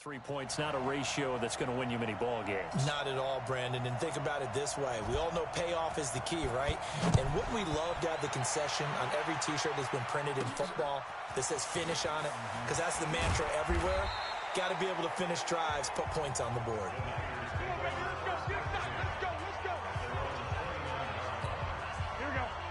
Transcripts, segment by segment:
3 points, not a ratio that's going to win you many ball games. Not at all, Brandon. And think about it this way. We all know payoff is the key, right? And wouldn't we love to have the concession on every T-shirt that's been printed in football that says finish on it? Because that's the mantra everywhere. Got to be able to finish drives, put points on the board.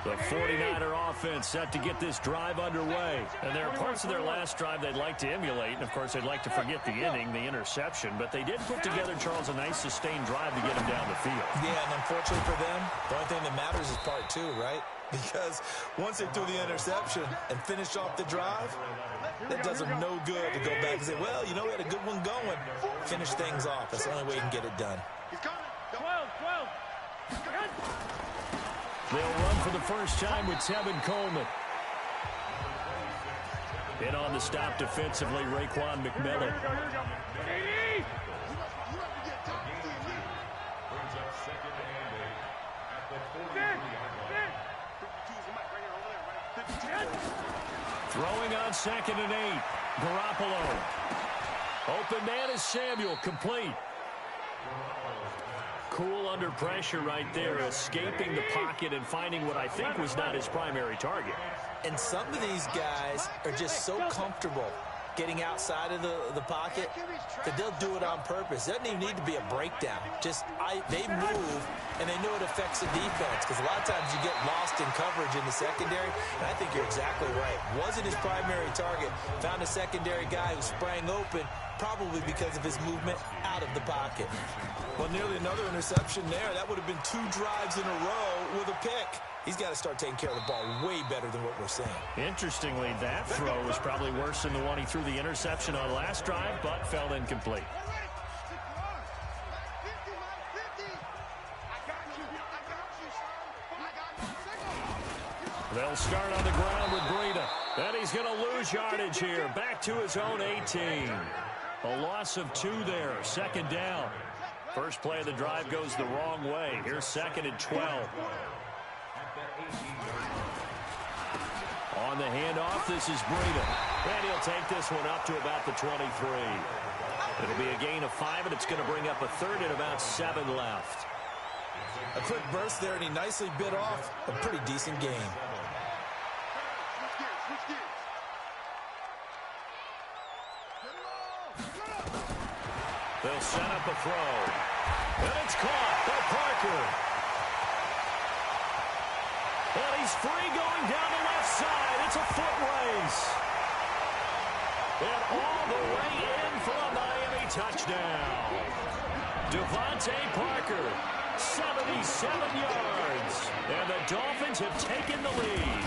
The 49er offense set to get this drive underway. And there are parts of their last drive they'd like to emulate. And, of course, they'd like to forget the inning, the interception. But they did put together, Charles, a nice sustained drive to get him down the field. Yeah, and unfortunately for them, the only thing that matters is part two, right? Because once they threw the interception and finished off the drive, that does them no good to go back and say, well, you know, we had a good one going. Finish things off. That's the only way you can get it done. 12. They'll run for the first time with Tevin Coleman. In on the stop defensively, Raekwon McMillan. Throwing on 2nd and 8. Garoppolo. Open man is Samuel, complete. Cool under pressure right there, escaping the pocket and finding what I think was not his primary target. And some of these guys are just so comfortable getting outside of the pocket that they'll do it on purpose. It doesn't even need to be a breakdown. Just they move, and they know it affects the defense because a lot of times you get lost in coverage in the secondary, and I think you're exactly right. Wasn't his primary target. Found a secondary guy who sprang open, probably because of his movement out of the pocket. Well, nearly another interception there. That would have been 2 drives in a row with a pick. He's got to start taking care of the ball way better than what we're seeing. Interestingly, that throw was probably worse than the one he threw the interception on last drive, but fell incomplete. They'll start on the ground with Breida. And he's going to lose yardage here. Back to his own 18. A loss of 2 there. 2nd down. First play of the drive goes the wrong way. Here's 2nd and 12. On the handoff, this is Breida. And he'll take this one up to about the 23. It'll be a gain of 5, and it's going to bring up a 3rd and about 7 left. A quick burst there, and he nicely bit off a pretty decent game. They'll set up a throw. And it's caught by Parker. And he's free going down the left side. It's a foot race. And all the way in for a Miami touchdown. Devontae Parker, 77 yards. And the Dolphins have taken the lead.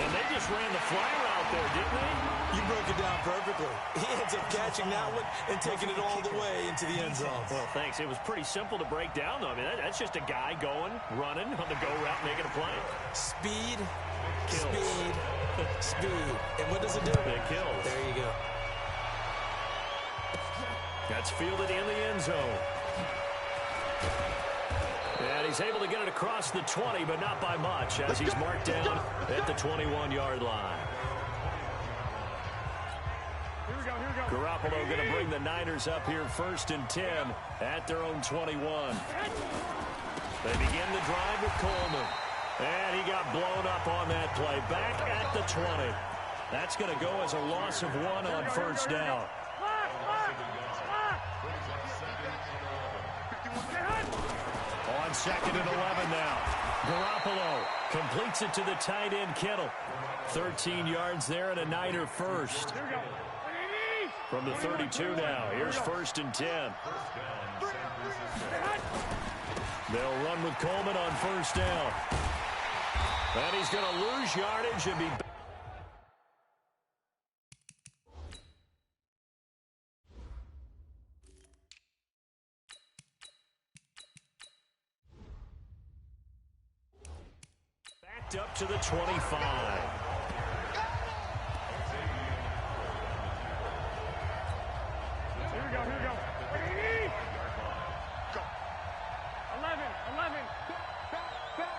And they just ran the flyer out there, didn't they? You broke it down perfectly. He ends up catching that one and taking it all the way into the end zone. Well, thanks. It was pretty simple to break down, though. I mean, that's just a guy going, running on the go route, making a play. Speed, kills. Speed, speed. And what does it do? It kills. There you go. That's fielded in the end zone. And he's able to get it across the 20, but not by much, as he's marked down at the 21-yard line. Garoppolo going to bring the Niners up here 1st and 10 at their own 21. They begin the drive with Coleman. And he got blown up on that play. Back at the 20. That's going to go as a loss of 1 on 1st down. On 2nd and 11 now. Garoppolo completes it to the tight end, Kittle. 13 yards there and a Niner first. From the 32 now. Here's 1st and 10. They'll run with Coleman on 1st down. And he's going to lose yardage and be backed up to the 25. Here we go. 11. Back.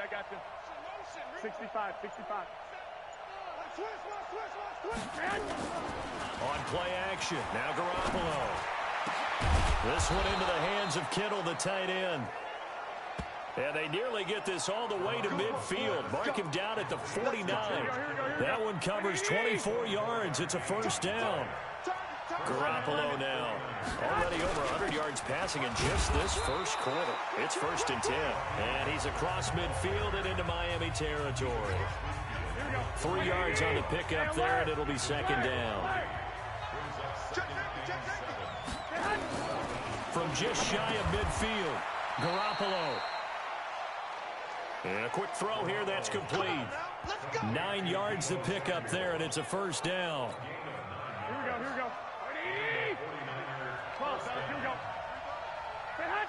got you. 65. On play action, now Garoppolo. This one into the hands of Kittle, the tight end. And they nearly get this all the way to midfield. Mark him down at the 49. That one covers 24 yards. It's a first down. Garoppolo now. Already over 100 yards passing in just this first quarter. It's 1st and 10. And he's across midfield and into Miami territory. 3 yards on the pickup there, and it'll be 2nd down. From just shy of midfield, Garoppolo. And a quick throw here, that's complete. 9 yards to pick up there, and it's a first down. Here we go. Ready? 12, here we go. Stay hot.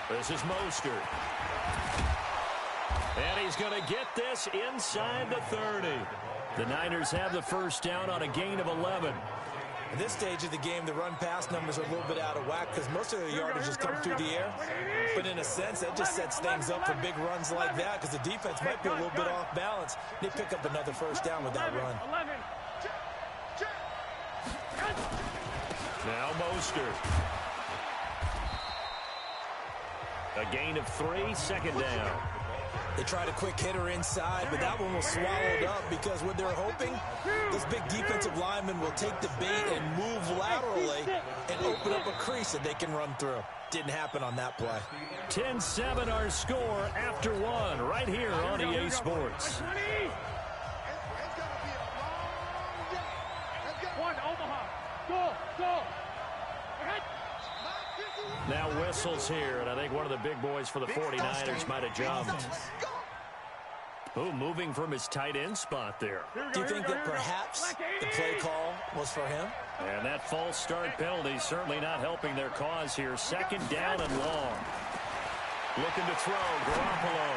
This is Mostert. And he's going to get this inside the 30. The Niners have the first down on a gain of 11. At this stage of the game, the run-pass numbers are a little bit out of whack because most of their yardage just come through the air. But in a sense, that just sets things up for big runs like that because the defense might be a little bit off balance. They pick up another first down with that run. Now Mostert. A gain of 3, 2nd down. They tried a quick hitter inside, but that one was swallowed up because what they're hoping, this big defensive lineman will take the bait and move laterally and open up a crease that they can run through. Didn't happen on that play. 10-7 our score after 1 right here on EA Sports. Now whistles here, and I think one of the big boys for the 49ers might have jumped. Oh, moving from his tight end spot there. Do you think that perhaps the play call was for him? And that false start penalty certainly not helping their cause here. 2nd down and long. Looking to throw, Garoppolo.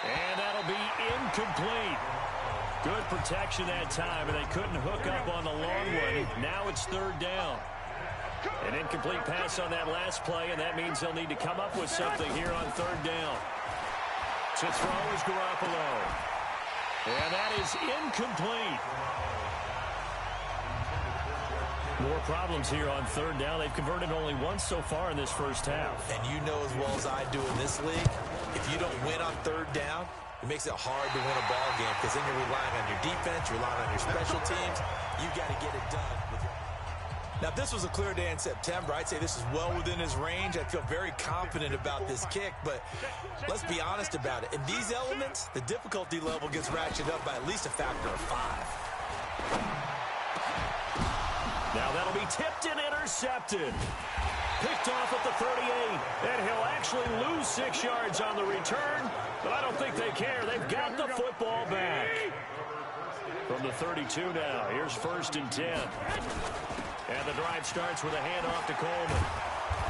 And that'll be incomplete. Good protection that time, and they couldn't hook up on the long one. Now it's 3rd down. An incomplete pass on that last play, and that means they'll need to come up with something here on 3rd down. To throw is Garoppolo. And that is incomplete. More problems here on 3rd down. They've converted only once so far in this first half. And you know as well as I do in this league, if you don't win on 3rd down, it makes it hard to win a ball game because then you're relying on your defense, you're relying on your special teams. You got to get it done. Now, if this was a clear day in September, I'd say this is well within his range. I feel very confident about this kick, but let's be honest about it. In these elements, the difficulty level gets ratcheted up by at least a factor of 5. Now that'll be tipped and intercepted. Picked off at the 38, and he'll actually lose 6 yards on the return, but I don't think they care. They've got the football back. From the 32 now, here's 1st and 10. And the drive starts with a handoff to Coleman.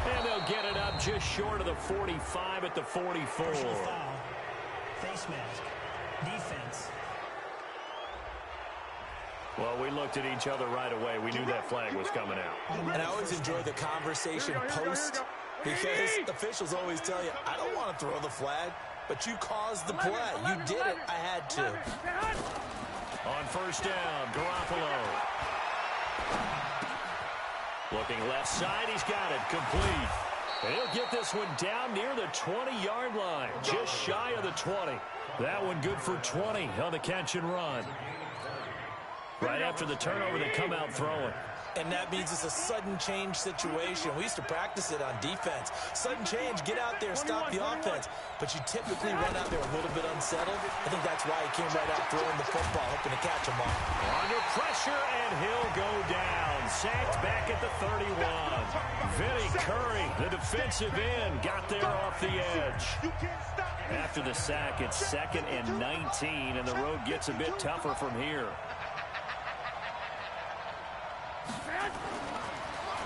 And they'll get it up just short of the 45 at the 44. Personal foul. Face mask. Defense. Well, we looked at each other right away. We knew that flag was coming out. And I always enjoy the conversation post because officials always tell you, I don't want to throw the flag, but you caused the play. You did it. I had to. On 1st down, Garoppolo. Looking left side, he's got it, complete. And he'll get this one down near the 20-yard line, just shy of the 20. That one good for 20 on the catch and run. Right after the turnover, they come out throwing. And that means it's a sudden change situation. We used to practice it on defense. Sudden change, get out there, stop the offense. But you typically run out there a little bit unsettled. I think that's why he came right out throwing the football, hoping to catch him all. Under pressure, and he'll go down. Sacked back at the 31. Vinny Curry, the defensive end, got there off the edge. After the sack, it's 2nd and 19, and the road gets a bit tougher from here.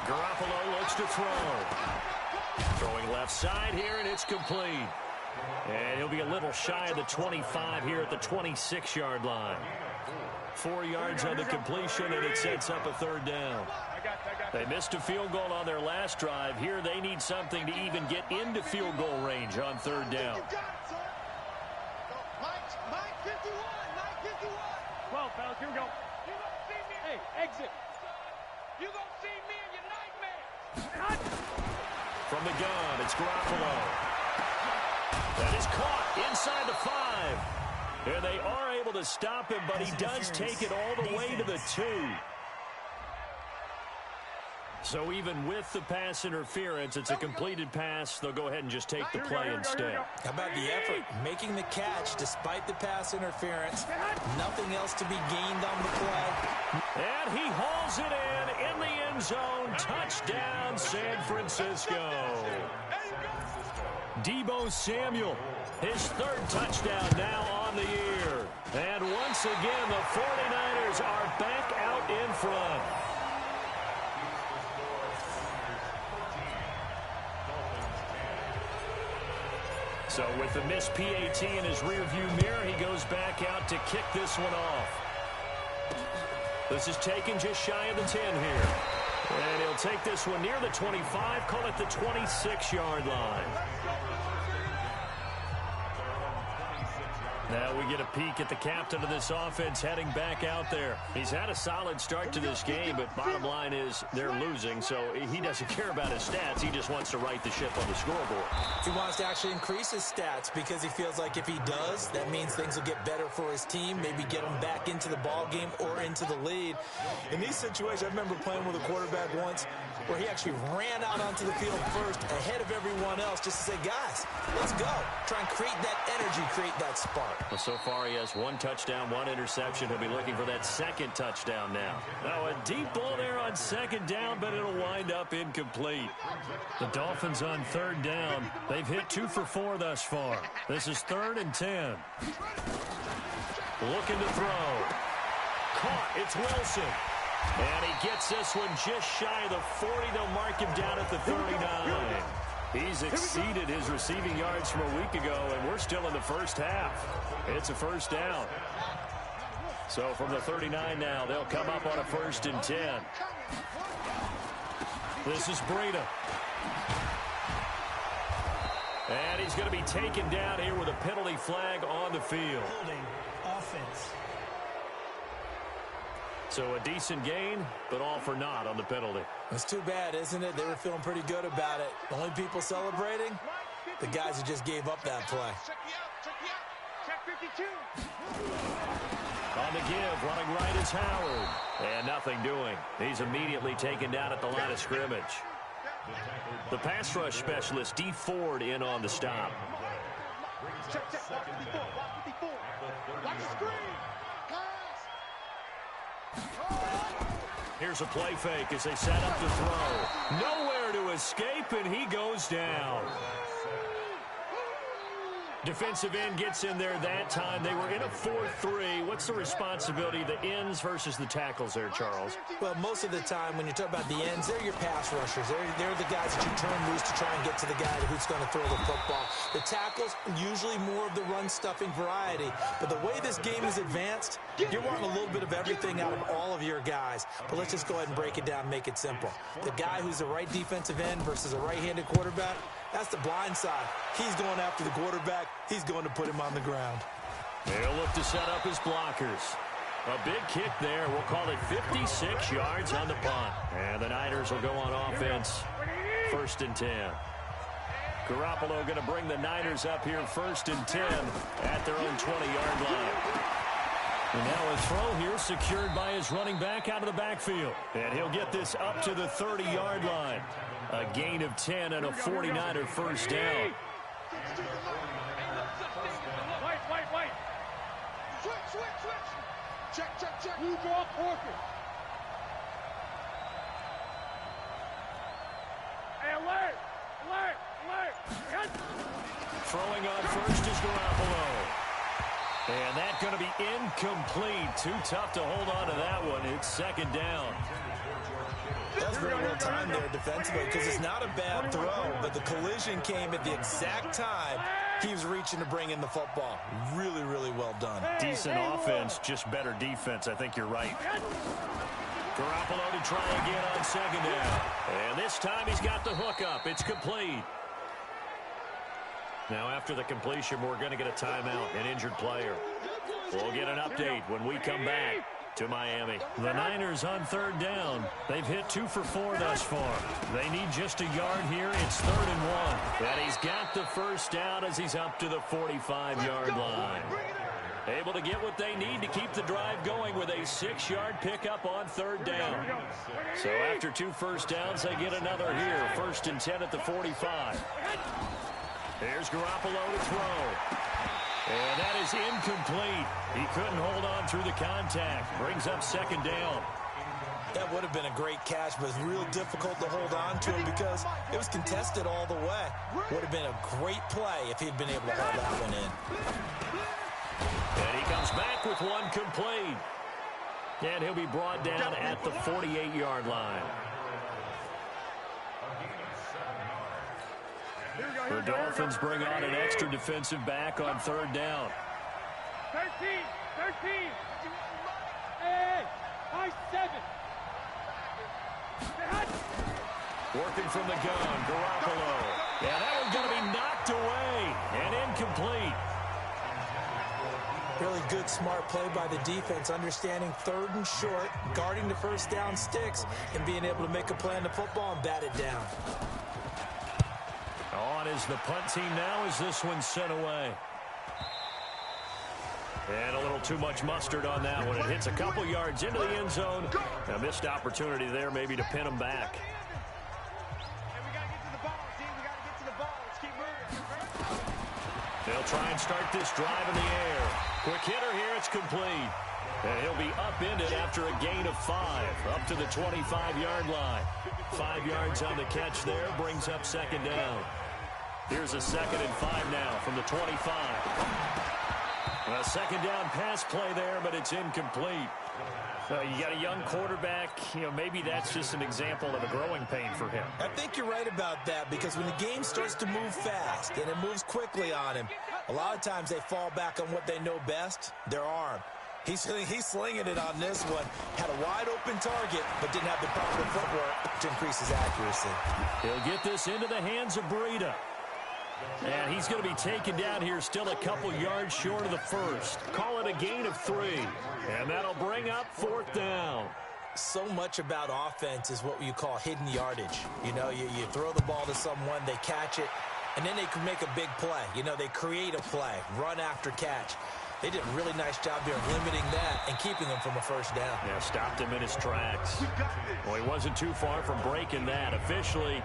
Garoppolo looks to throw. Throwing left side here, and it's complete. And he'll be a little shy of the 25 here at the 26-yard line. 4 yards on the completion, and it sets up a third down. They missed a field goal on their last drive. Here they need something to even get into field goal range on third down. Mike 51. 12, fellas, here we go. You gonna see me? Hey, exit. You gonna see me in your nightmare. From the gun, it's Garoppolo. That is caught inside the 5. And they are able to stop him, but he does take it all the way to the 2. So even with the pass interference, it's a completed pass. They'll go ahead and just take the play instead. How about the effort? Making the catch despite the pass interference. Nothing else to be gained on the play. And he hauls it in the end zone. Touchdown, San Francisco. Deebo Samuel, his 3rd touchdown now on the year. And once again, the 49ers are back out in front. So with the missed PAT in his rearview mirror, he goes back out to kick this one off. This is taken just shy of the 10 here. And he'll take this one near the 25, call it the 26-yard line. Now we get a peek at the captain of this offense heading back out there. He's had a solid start to this game, but bottom line is they're losing, so he doesn't care about his stats. He just wants to right the ship on the scoreboard. He wants to actually increase his stats because he feels like if he does, that means things will get better for his team, maybe get him back into the ball game or into the lead. In these situations, I remember playing with a quarterback once where he actually ran out onto the field first ahead of everyone else just to say, guys, let's go. Try and create that energy, create that spark. Well, so far he has 1 touchdown, 1 interception. He'll be looking for that 2nd touchdown now. Now a deep ball there on 2nd down, but it'll wind up incomplete. The Dolphins on 3rd down. They've hit 2 for 4 thus far. This is 3rd and 10. Looking to throw. Caught. It's Wilson. And he gets this one just shy of the 40. They'll mark him down at the 39. He's exceeded his receiving yards from a week ago, and we're still in the first half. It's a first down. So from the 39 now, they'll come up on a 1st and 10. This is Breida. And he's going to be taken down here with a penalty flag on the field. Holding offense. So a decent gain, but all for naught on the penalty. It's too bad, isn't it? They were feeling pretty good about it. The only people celebrating, the guys who just gave up that play. Check 52. On the give, running right is Howard. And nothing doing. He's immediately taken down at the line of scrimmage. The pass rush specialist, D. Ford, in on the stop. Check. Watch 54. Watch the screen. Here's a play fake as they set up to throw. Nowhere to escape, and he goes down. Defensive end gets in there that time. They were in a 4-3. What's the responsibility, the ends versus the tackles there, Charles? Well, most of the time when you talk about the ends, they're your pass rushers. They're the guys that you turn loose to try and get to the guy who's going to throw the football. The tackles, usually more of the run-stuffing variety. But the way this game is advanced, you're wanting a little bit of everything out of all of your guys. But let's just go ahead and break it down, make it simple. The guy who's the right defensive end versus a right-handed quarterback, that's the blind side. He's going after the quarterback. He's going to put him on the ground. They'll look to set up his blockers. A big kick there. We'll call it 56 yards on the punt. And the Niners will go on offense. 1st and 10. Garoppolo going to bring the Niners up here 1st and 10 at their own 20-yard line. And now a throw here secured by his running back out of the backfield. And he'll get this up to the 30-yard line. A gain of 10 and a 49er first down. Wait. Switch. Check. Blue ball, Porker. Hey, alert. Throwing on first is Garoppolo. And that's going to be incomplete. Too tough to hold on to that one. It's 2nd down. That's very well timed there defensively because it's not a bad throw, but the collision came at the exact time He was reaching to bring in the football. Really, really well done. Decent offense, just better defense. I think you're right. Garoppolo to try again on second down. And this time he's got the hook up. It's complete. Now after the completion, we're going to get a timeout, an injured player. We'll get an update when we come back to Miami. The Niners on third down. They've hit 2 for 4 thus far. They need just a yard here. It's 3rd and 1. And he's got the first down as he's up to the 45-yard line. Able to get what they need to keep the drive going with a 6-yard pickup on third down. So after 2 first downs, they get another here. 1st and 10 at the 45. Here's Garoppolo to throw. And that is incomplete. He couldn't hold on through the contact. Brings up 2nd down. That would have been a great catch, but it's real difficult to hold on to it because it was contested all the way. Would have been a great play if he'd been able to hold that one in. And he comes back with one complete. And he'll be brought down at the 48-yard line. The Dolphins bring on an extra defensive back on third down. 13. Hey, 5-7. Working from the gun, Garoppolo. And that one's going to be knocked away and incomplete. Really good, smart play by the defense, understanding 3rd and short, guarding the first down sticks, and being able to make a play on the football and bat it down. On is the punt team now as this one's sent away. And a little too much mustard on that one. It hits a couple yards into the end zone. A missed opportunity there maybe to pin them back. Hey, we got to get to the ball, team. We got to get to the ball. Let's keep moving. They'll try and start this drive in the air. Quick hitter here. It's complete. And he'll be upended after a gain of 5 up to the 25-yard line. 5 yards on the catch there brings up 2nd down. Here's a 2nd and 5 now from the 25. A 2nd down pass play there, but it's incomplete. You got a young quarterback. Maybe that's just an example of a growing pain for him. I think you're right about that because when the game starts to move fast and it moves quickly on him, a lot of times they fall back on what they know best, their arm. He's slinging it on this one. Had a wide-open target, but didn't have the proper footwork to increase his accuracy. He'll get this into the hands of Breida. And he's going to be taken down here still a couple yards short of the first. Call it a gain of 3. And that'll bring up 4th down. So much about offense is what you call hidden yardage. You throw the ball to someone, they catch it, and then they can make a big play. They create a play, run after catch. They did a really nice job here of limiting that and keeping him from a first down. Yeah, stopped him in his tracks. Well, he wasn't too far from breaking that. Officially,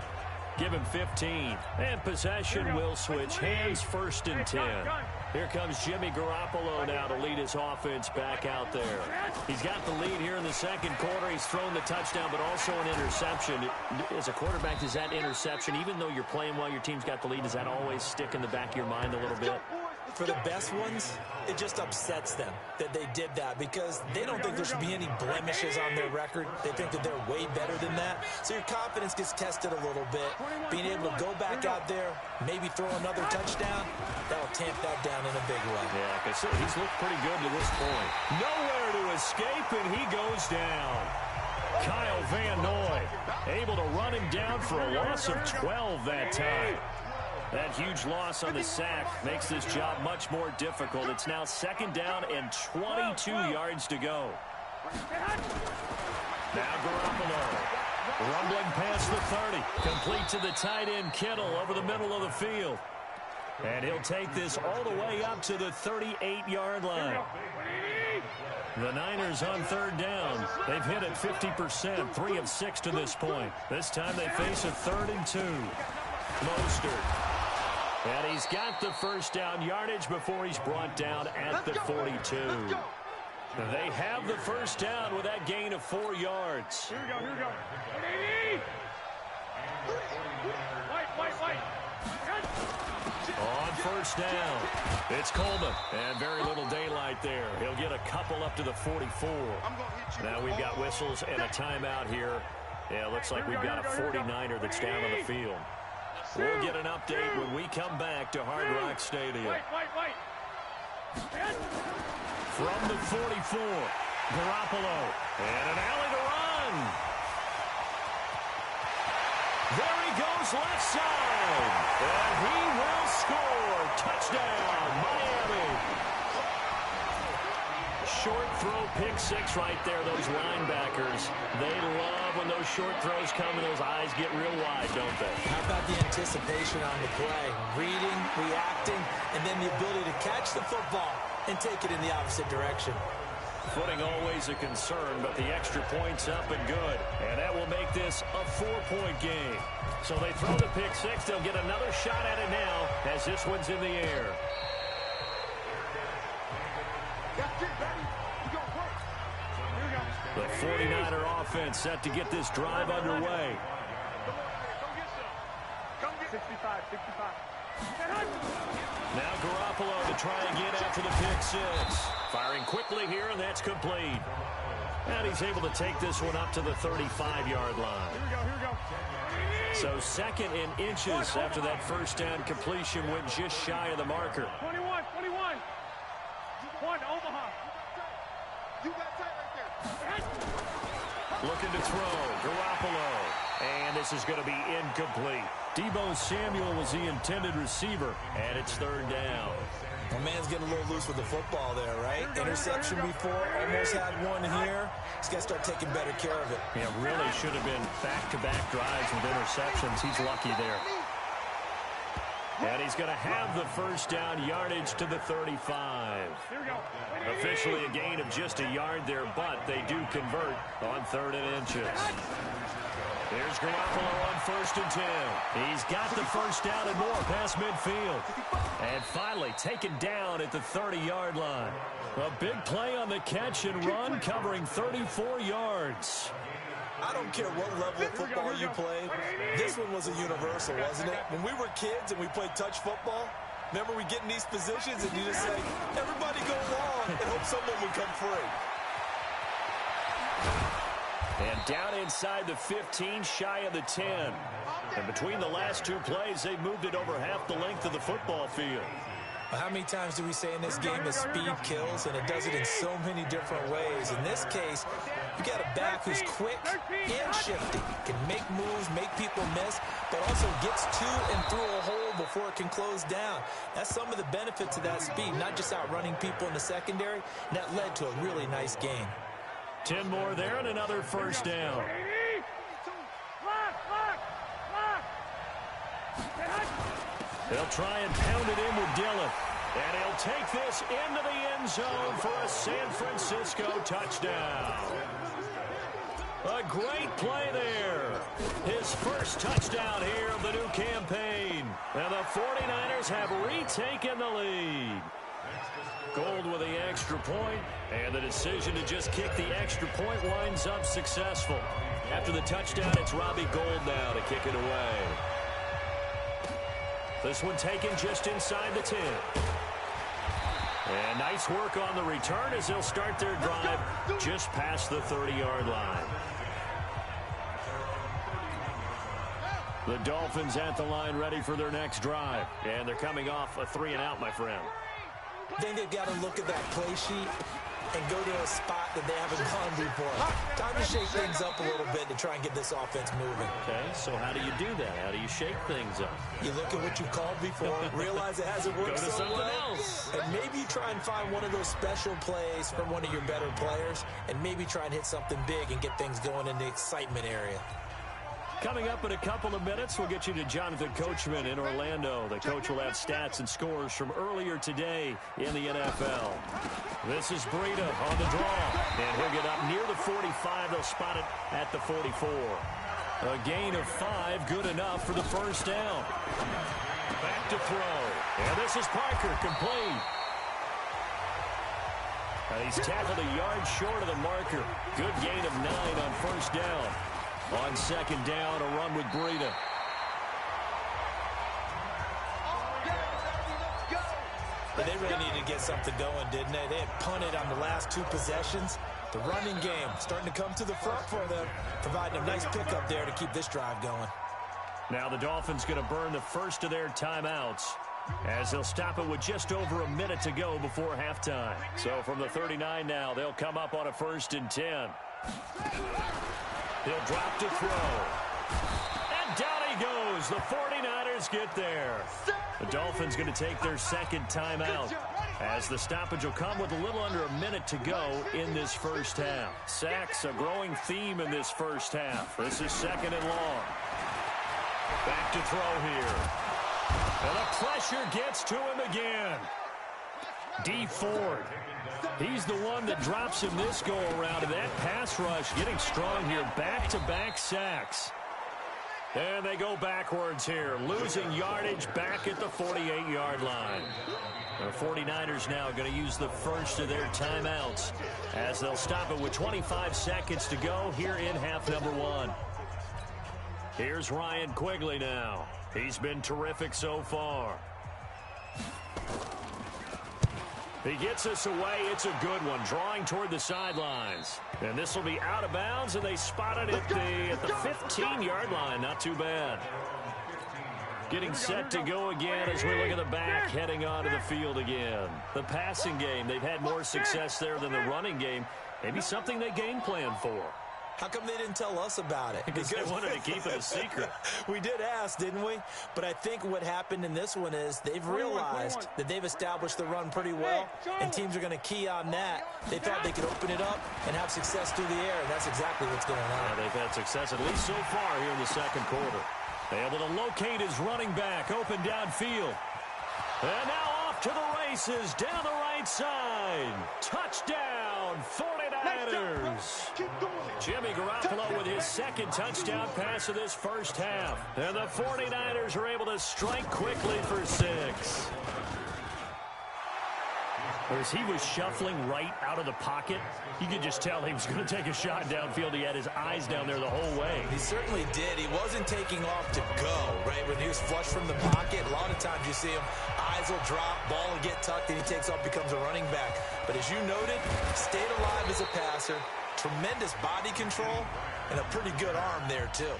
give him 15. And possession will switch hands, 1st and 10. Here comes Jimmy Garoppolo now to lead his offense back out there. He's got the lead here in the 2nd quarter. He's thrown the touchdown, but also an interception. As a quarterback, does that interception, even though you're playing while your team's got the lead, does that always stick in the back of your mind a little bit? For the best ones, it just upsets them that they did that because they don't think there should be any blemishes on their record. They think that they're way better than that. So your confidence gets tested a little bit. Being able to go back out there, maybe throw another touchdown, that'll tamp that down in a big way. Yeah, like I said, he's looked pretty good to this point. Nowhere to escape, and he goes down. Kyle Van Noy able to run him down for a loss of 12 that time. That huge loss on the sack makes this job much more difficult. It's now 2nd down and 22 yards to go. Now Garoppolo. Rumbling past the 30. Complete to the tight end, Kittle, over the middle of the field. And he'll take this all the way up to the 38-yard line. The Niners on third down. They've hit it 50%, 3 of 6 to this point. This time they face a 3rd and 2. Mostert. And he's got the first down yardage before he's brought down at the 42. They have the first down with that gain of 4 yards. Here we go. White. On first down, it's Coleman. And very little daylight there. He'll get a couple up to the 44. Now we've got whistles and a timeout here. Yeah, looks like we've got a 49er that's down on the field. We'll get an update when we come back to Hard Rock Stadium. Wait. From the 44, Garoppolo, and an alley to run. There he goes left side, and he will score. Touchdown, Miami. Short throw, pick six right there. Those linebackers, they love when those short throws come and those eyes get real wide, don't they? How about the anticipation on the play? Reading, reacting, and then the ability to catch the football and take it in the opposite direction. Footing always a concern, but the extra point's up and good. And that will make this a 4-point game. So they throw the pick six. They'll get another shot at it now as this one's in the air. The 49er offense set to get this drive underway. Come get 65. Now Garoppolo to try again after the pick six. Firing quickly here, and that's complete. And he's able to take this one up to the 35-yard line. Here we go. So second in inches after that first down completion went just shy of the marker. 21. One, Omaha. You got tight right there. Looking to throw, Garoppolo. And this is going to be incomplete. Deebo Samuel was the intended receiver, and it's third down. The man's getting a little loose with the football there, right? Interception before, almost had one here. He's got to start taking better care of it. Yeah, really should have been back-to-back drives with interceptions. He's lucky there. And he's going to have the first down yardage to the 35. Here we go. Officially a gain of just a yard there, but they do convert on 3rd and inches. Here's Garoppolo on 1st and 10. He's got the first down and more past midfield. And finally taken down at the 30-yard line. A big play on the catch and run, covering 34 yards. I don't care what level of football you played. This one was a universal, wasn't it? When we were kids and we played touch football, remember we get in these positions and you just say, everybody go long and hope someone would come free. And down inside the 15, shy of the 10. And between the last two plays, they moved it over half the length of the football field. How many times do we say in this game that speed kills, and it does it in so many different ways? In this case, you got a back who's quick and shifty, can make moves, make people miss, but also gets to and through a hole before it can close down. That's some of the benefits of that speed, not just outrunning people in the secondary, and that led to a really nice game. 10 more there and another first down. They'll try and pound it in with Dillon. And he'll take this into the end zone for a San Francisco touchdown. A great play there. His first touchdown here of the new campaign. And the 49ers have retaken the lead. Gold with the extra point, and the decision to just kick the extra point winds up successful. After the touchdown, it's Robbie Gould now to kick it away. This one taken just inside the 10. And nice work on the return as they'll start their drive just past the 30-yard line. The Dolphins at the line ready for their next drive. And they're coming off a 3-and-out, my friend. I think they've got to look at that play sheet and go to a spot that they haven't gone before. Time to shake things up a little bit to try and get this offense moving. Okay, so how do you do that? How do you shake things up? You look at what you called before, realize it hasn't worked so well, else. and maybe you try and find one of those special plays from one of your better players, and maybe try and hit something big and get things going in the excitement area. Coming up in a couple of minutes, we'll get you to Jonathan Coachman in Orlando. The coach will have stats and scores from earlier today in the NFL. This is Breida on the draw. And he'll get up near the 45. They'll spot it at the 44. A gain of 5, good enough for the first down. Back to throw. And this is Parker, complete. And he's tackled a yard short of the marker. Good gain of 9 on first down. On second down, a run with Breida. But they really needed to get something going, didn't they? They had punted on the last 2 possessions. The running game starting to come to the front for them, providing a nice pickup there to keep this drive going. Now the Dolphins going to burn the first of their timeouts as they'll stop it with just over a minute to go before halftime. So from the 39 now, they'll come up on a 1st and 10. He'll drop to throw. And down he goes. The 49ers get there. The Dolphins going to take their second timeout as the stoppage will come with a little under a minute to go in this first half. Sacks, a growing theme in this first half. This is 2nd and long. Back to throw here. And the pressure gets to him again. D. Ford. He's the one that drops him this go-around. And that pass rush getting strong here. Back-to-back sacks. And they go backwards here, losing yardage back at the 48-yard line. The 49ers now going to use the first of their timeouts as they'll stop it with 25 seconds to go here in half number 1. Here's Ryan Quigley now. He's been terrific so far. He gets us away. It's a good one, drawing toward the sidelines. And this will be out of bounds, and they spot it at the 15-yard line. Not too bad. Getting set to go again as we look at the back, heading onto the field again. The passing game, they've had more success there than the running game. Maybe something they game plan for. How come they didn't tell us about it? Because they wanted to keep it a secret. We did ask, didn't we? But I think what happened in this one is they've realized that they've established the run pretty well, and teams are going to key on that. They thought they could open it up and have success through the air, and that's exactly what's going on. Yeah, they've had success at least so far here in the second quarter. Able to locate his running back, open downfield. And now off to the races, down the right side. Touchdown, 49ers. Jimmy Garoppolo with his second touchdown pass of this first half. And the 49ers are able to strike quickly for 6. As he was shuffling right out of the pocket, you could just tell he was going to take a shot downfield. He had his eyes down there the whole way. He certainly did. He wasn't taking off to go, right? When he was flush from the pocket, a lot of times you see him, eyes will drop, ball will get tucked, and he takes off, becomes a running back. But as you noted, stayed alive as a passer, tremendous body control, and a pretty good arm there, too.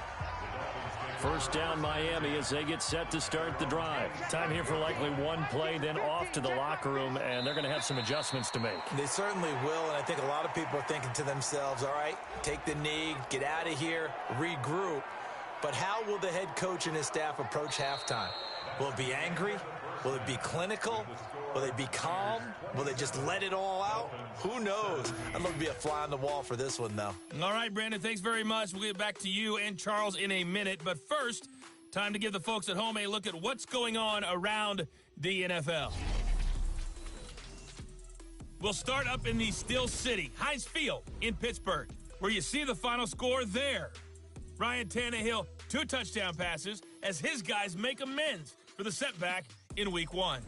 First down Miami as they get set to start the drive. Time here for likely one play, then off to the locker room, and they're going to have some adjustments to make. They certainly will, and I think a lot of people are thinking to themselves, all right, take the knee, get out of here, regroup. But how will the head coach and his staff approach halftime? Will it be angry? Will it be clinical? Will they be calm? Will they just let it all out? Who knows? I'd love to be a fly on the wall for this one, though. All right, Brandon, thanks very much. We'll get back to you and Charles in a minute. But first, time to give the folks at home a look at what's going on around the NFL. We'll start up in the Steel City, Heinz Field in Pittsburgh, where you see the final score there. Ryan Tannehill, 2 touchdown passes as his guys make amends for the setback in Week 1.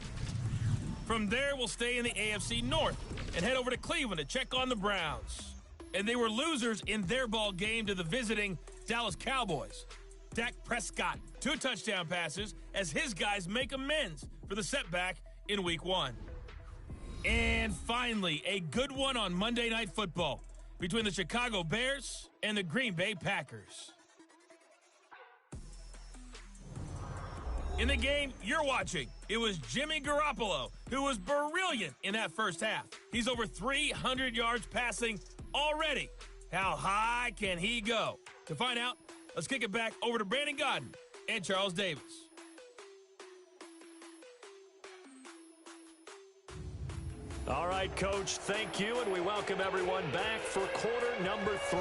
From there, we'll stay in the AFC North and head over to Cleveland to check on the Browns. And they were losers in their ball game to the visiting Dallas Cowboys. Dak Prescott, 2 touchdown passes as his guys make amends for the setback in Week 1. And finally, a good one on Monday Night Football between the Chicago Bears and the Green Bay Packers. In the game you're watching, it was Jimmy Garoppolo who was brilliant in that first half. He's over 300 yards passing already. How high can he go? To find out, let's kick it back over to Brandon Godden and Charles Davis. All right, Coach, thank you, and we welcome everyone back for quarter number 3.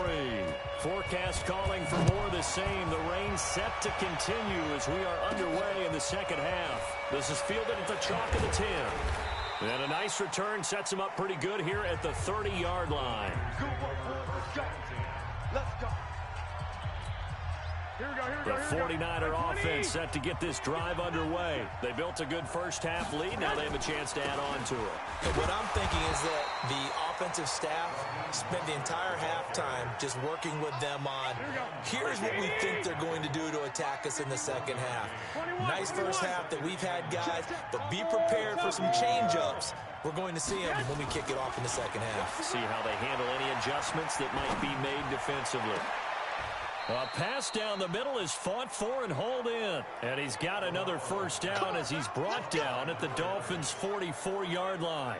Forecast calling for more of the same. The rain set to continue as we are underway in the second half. This is fielded at the chalk of the 10. And a nice return sets him up pretty good here at the 30-yard line. Let's go. Let's go. Here we go, The 49er offense set to get this drive underway. They built a good first half lead. Now they have a chance to add on to it. And what I'm thinking is that the offensive staff spent the entire halftime just working with them on, here's what we think they're going to do to attack us in the second half. Nice first half that we've had, guys, but be prepared for some change-ups. We're going to see them when we kick it off in the second half. See how they handle any adjustments that might be made defensively. A pass down the middle is fought for and hauled in. And he's got another first down as he's brought down at the Dolphins' 44-yard line.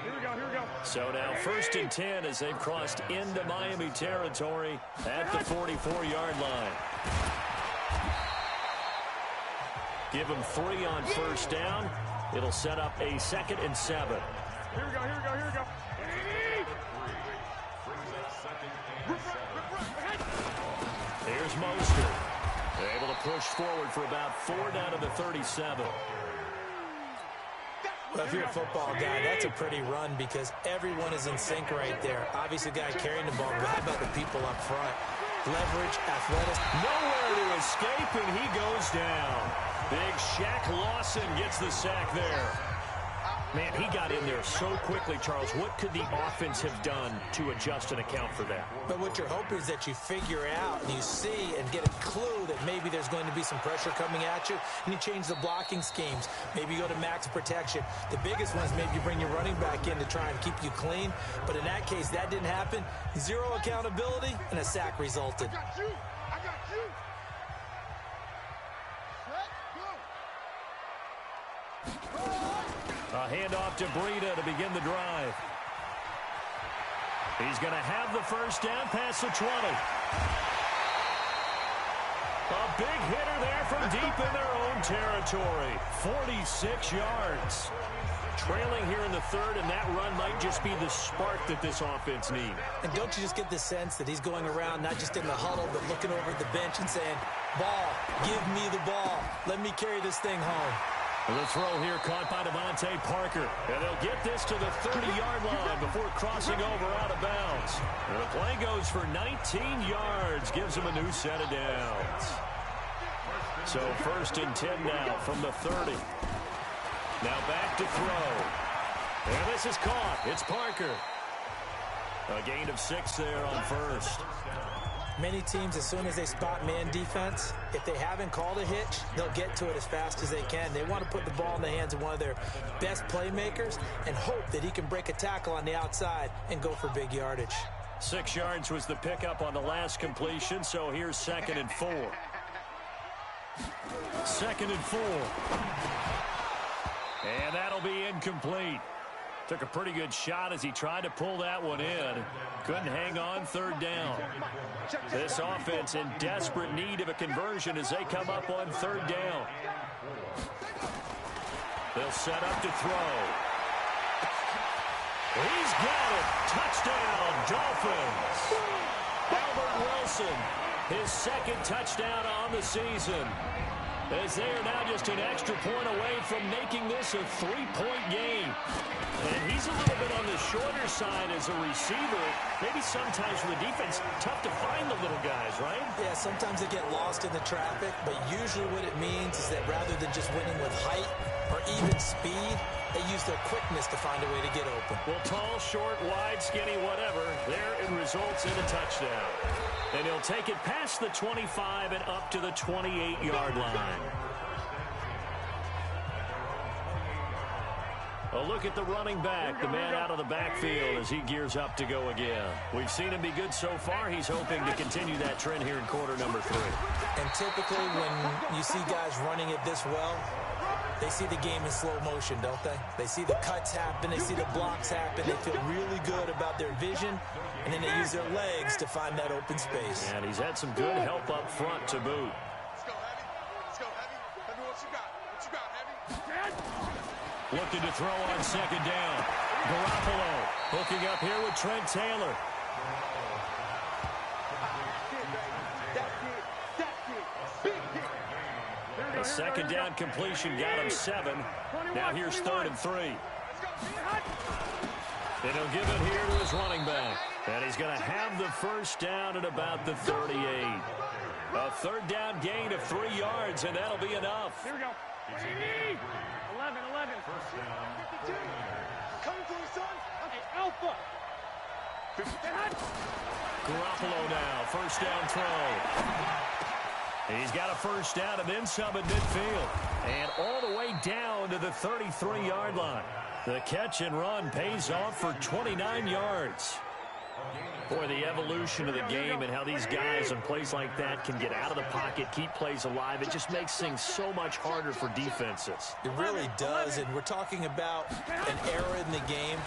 Here we go. So now 1st and 10 as they've crossed into Miami territory at the 44-yard line. Give him 3 on first down. It'll set up a 2nd and 7. Here we go. Here's Mostert. They're able to push forward for about 4 down to the 37. Well, if you're a football guy, that's a pretty run because everyone is in sync right there. Obviously, the guy carrying the ball, but how about the people up front? Leverage, athleticism. Nowhere to escape, and he goes down. Big Shaq Lawson gets the sack there. Man, he got in there so quickly, Charles. What could the offense have done to adjust and account for that? But what you're hoping is that you figure out and you see and get a clue that maybe there's going to be some pressure coming at you, and you change the blocking schemes. Maybe you go to max protection. The biggest one is maybe you bring your running back in to try and keep you clean. But in that case, that didn't happen. 0 accountability, and a sack resulted. I got you. A handoff to Breida to begin the drive. He's going to have the first down past the 20. A big hitter there from deep in their own territory. 46 yards. Trailing here in the 3rd, and that run might just be the spark that this offense needs. And don't you just get the sense that he's going around not just in the huddle, but looking over at the bench and saying, ball, give me the ball. Let me carry this thing home. The throw here caught by Devontae Parker. And they'll get this to the 30-yard line before crossing over out of bounds. And the play goes for 19 yards. Gives them a new set of downs. So 1st and 10 now from the 30. Now back to throw. And this is caught. It's Parker. A gain of 6 there on first. Many teams, as soon as they spot man defense, if they haven't called a hitch, they'll get to it as fast as they can. They want to put the ball in the hands of one of their best playmakers and hope that he can break a tackle on the outside and go for big yardage. 6 yards was the pickup on the last completion, so here's 2nd and 4. 2nd and 4. And that'll be incomplete. Took a pretty good shot as he tried to pull that one in. Couldn't hang on 3rd down. This offense in desperate need of a conversion as they come up on 3rd down. They'll set up to throw. He's got it. Touchdown, Dolphins. Albert Wilson, his 2nd touchdown on the season. As they are now just an extra point away from making this a 3-point game. And he's a little bit on the shorter side as a receiver. Maybe sometimes for the defense, tough to find the little guys, right? Yeah, sometimes they get lost in the traffic, but usually what it means is that rather than just winning with height or even speed, they use their quickness to find a way to get open. Well, tall, short, wide, skinny, whatever, there it results in a touchdown. And he'll take it past the 25 and up to the 28-yard line. A look at the running back, the man out of the backfield as he gears up to go again. We've seen him be good so far. He's hoping to continue that trend here in quarter number 3. And typically when you see guys running it this well, they see the game in slow motion, don't they? They see the cuts happen. They see the blocks happen. They feel really good about their vision, and then they use their legs to find that open space. And he's had some good help up front to boot. Let's go, Heavy. Let's go, Heavy. Heavy, what you got? What you got, Heavy? Looking to throw on 2nd down. Garoppolo hooking up here with Trent Taylor. The 2nd down completion got him 7. Now here's 3rd and 3. And he'll give it here to his running back. And he's going to have the first down at about the 38. A 3rd down gain of 3 yards, and that'll be enough. Here we go. 11. Coming for his son. Okay, Alpha. Garoppolo now, first down throw. He's got a first down and then some at midfield. And all the way down to the 33-yard line. The catch and run pays off for 29 yards. Boy, the evolution of the game and how these guys in plays like that can get out of the pocket, keep plays alive, it just makes things so much harder for defenses. It really does, and we're talking about an era in the game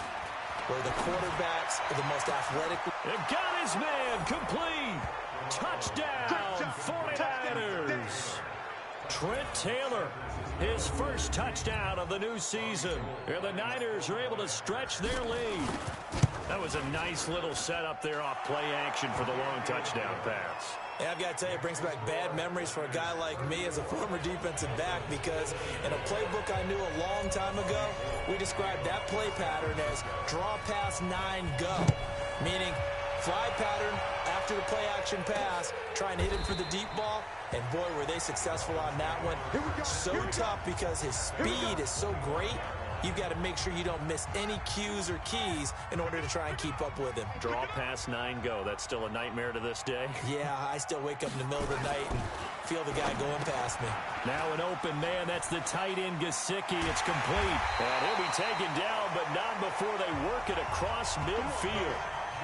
where the quarterbacks are the most athletic. And got his man complete. Touchdown, 49ers. Trent Taylor, his first touchdown of the new season. And the Niners are able to stretch their lead. That was a nice little setup there off play action for the long touchdown pass. Yeah, I've got to tell you, it brings back bad memories for a guy like me as a former defensive back, because in a playbook I knew a long time ago, we described that play pattern as draw pass 9 go, meaning fly pattern after the play action pass, trying to hit him for the deep ball, and boy, were they successful on that one. So tough because his speed is so great. You've got to make sure you don't miss any cues or keys in order to try and keep up with him. Draw pass 9 go. That's still a nightmare to this day. Yeah, I still wake up in the middle of the night and feel the guy going past me. Now an open man. That's the tight end, Gesicki. It's complete. And he'll be taken down, but not before they work it across midfield.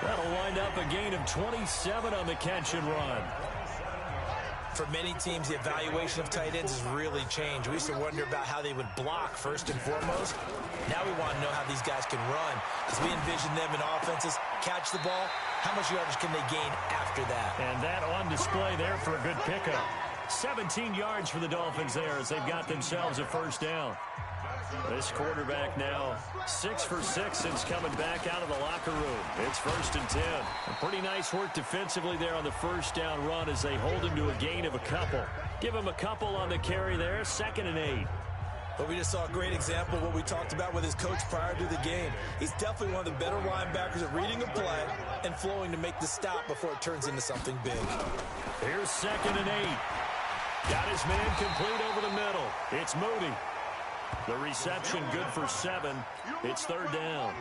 That'll wind up a gain of 27 on the catch and run. For many teams, the evaluation of tight ends has really changed. We used to wonder about how they would block first and foremost. Now we want to know how these guys can run, because we envision them in offenses catch the ball. How much yardage can they gain after that? And that on display there for a good pickup. 17 yards for the Dolphins there as they've got themselves a first down. This quarterback now 6 for 6 since coming back out of the locker room. It's 1st and 10. A pretty nice work defensively there on the first down run as they hold him to a gain of a couple. Give him a couple on the carry there. 2nd and 8. But we just saw a great example of what we talked about with his coach prior to the game. He's definitely one of the better linebackers at reading a play and flowing to make the stop before it turns into something big. Here's 2nd and 8. Got his man complete over the middle. It's Moody. The reception good for 7. It's 3rd down.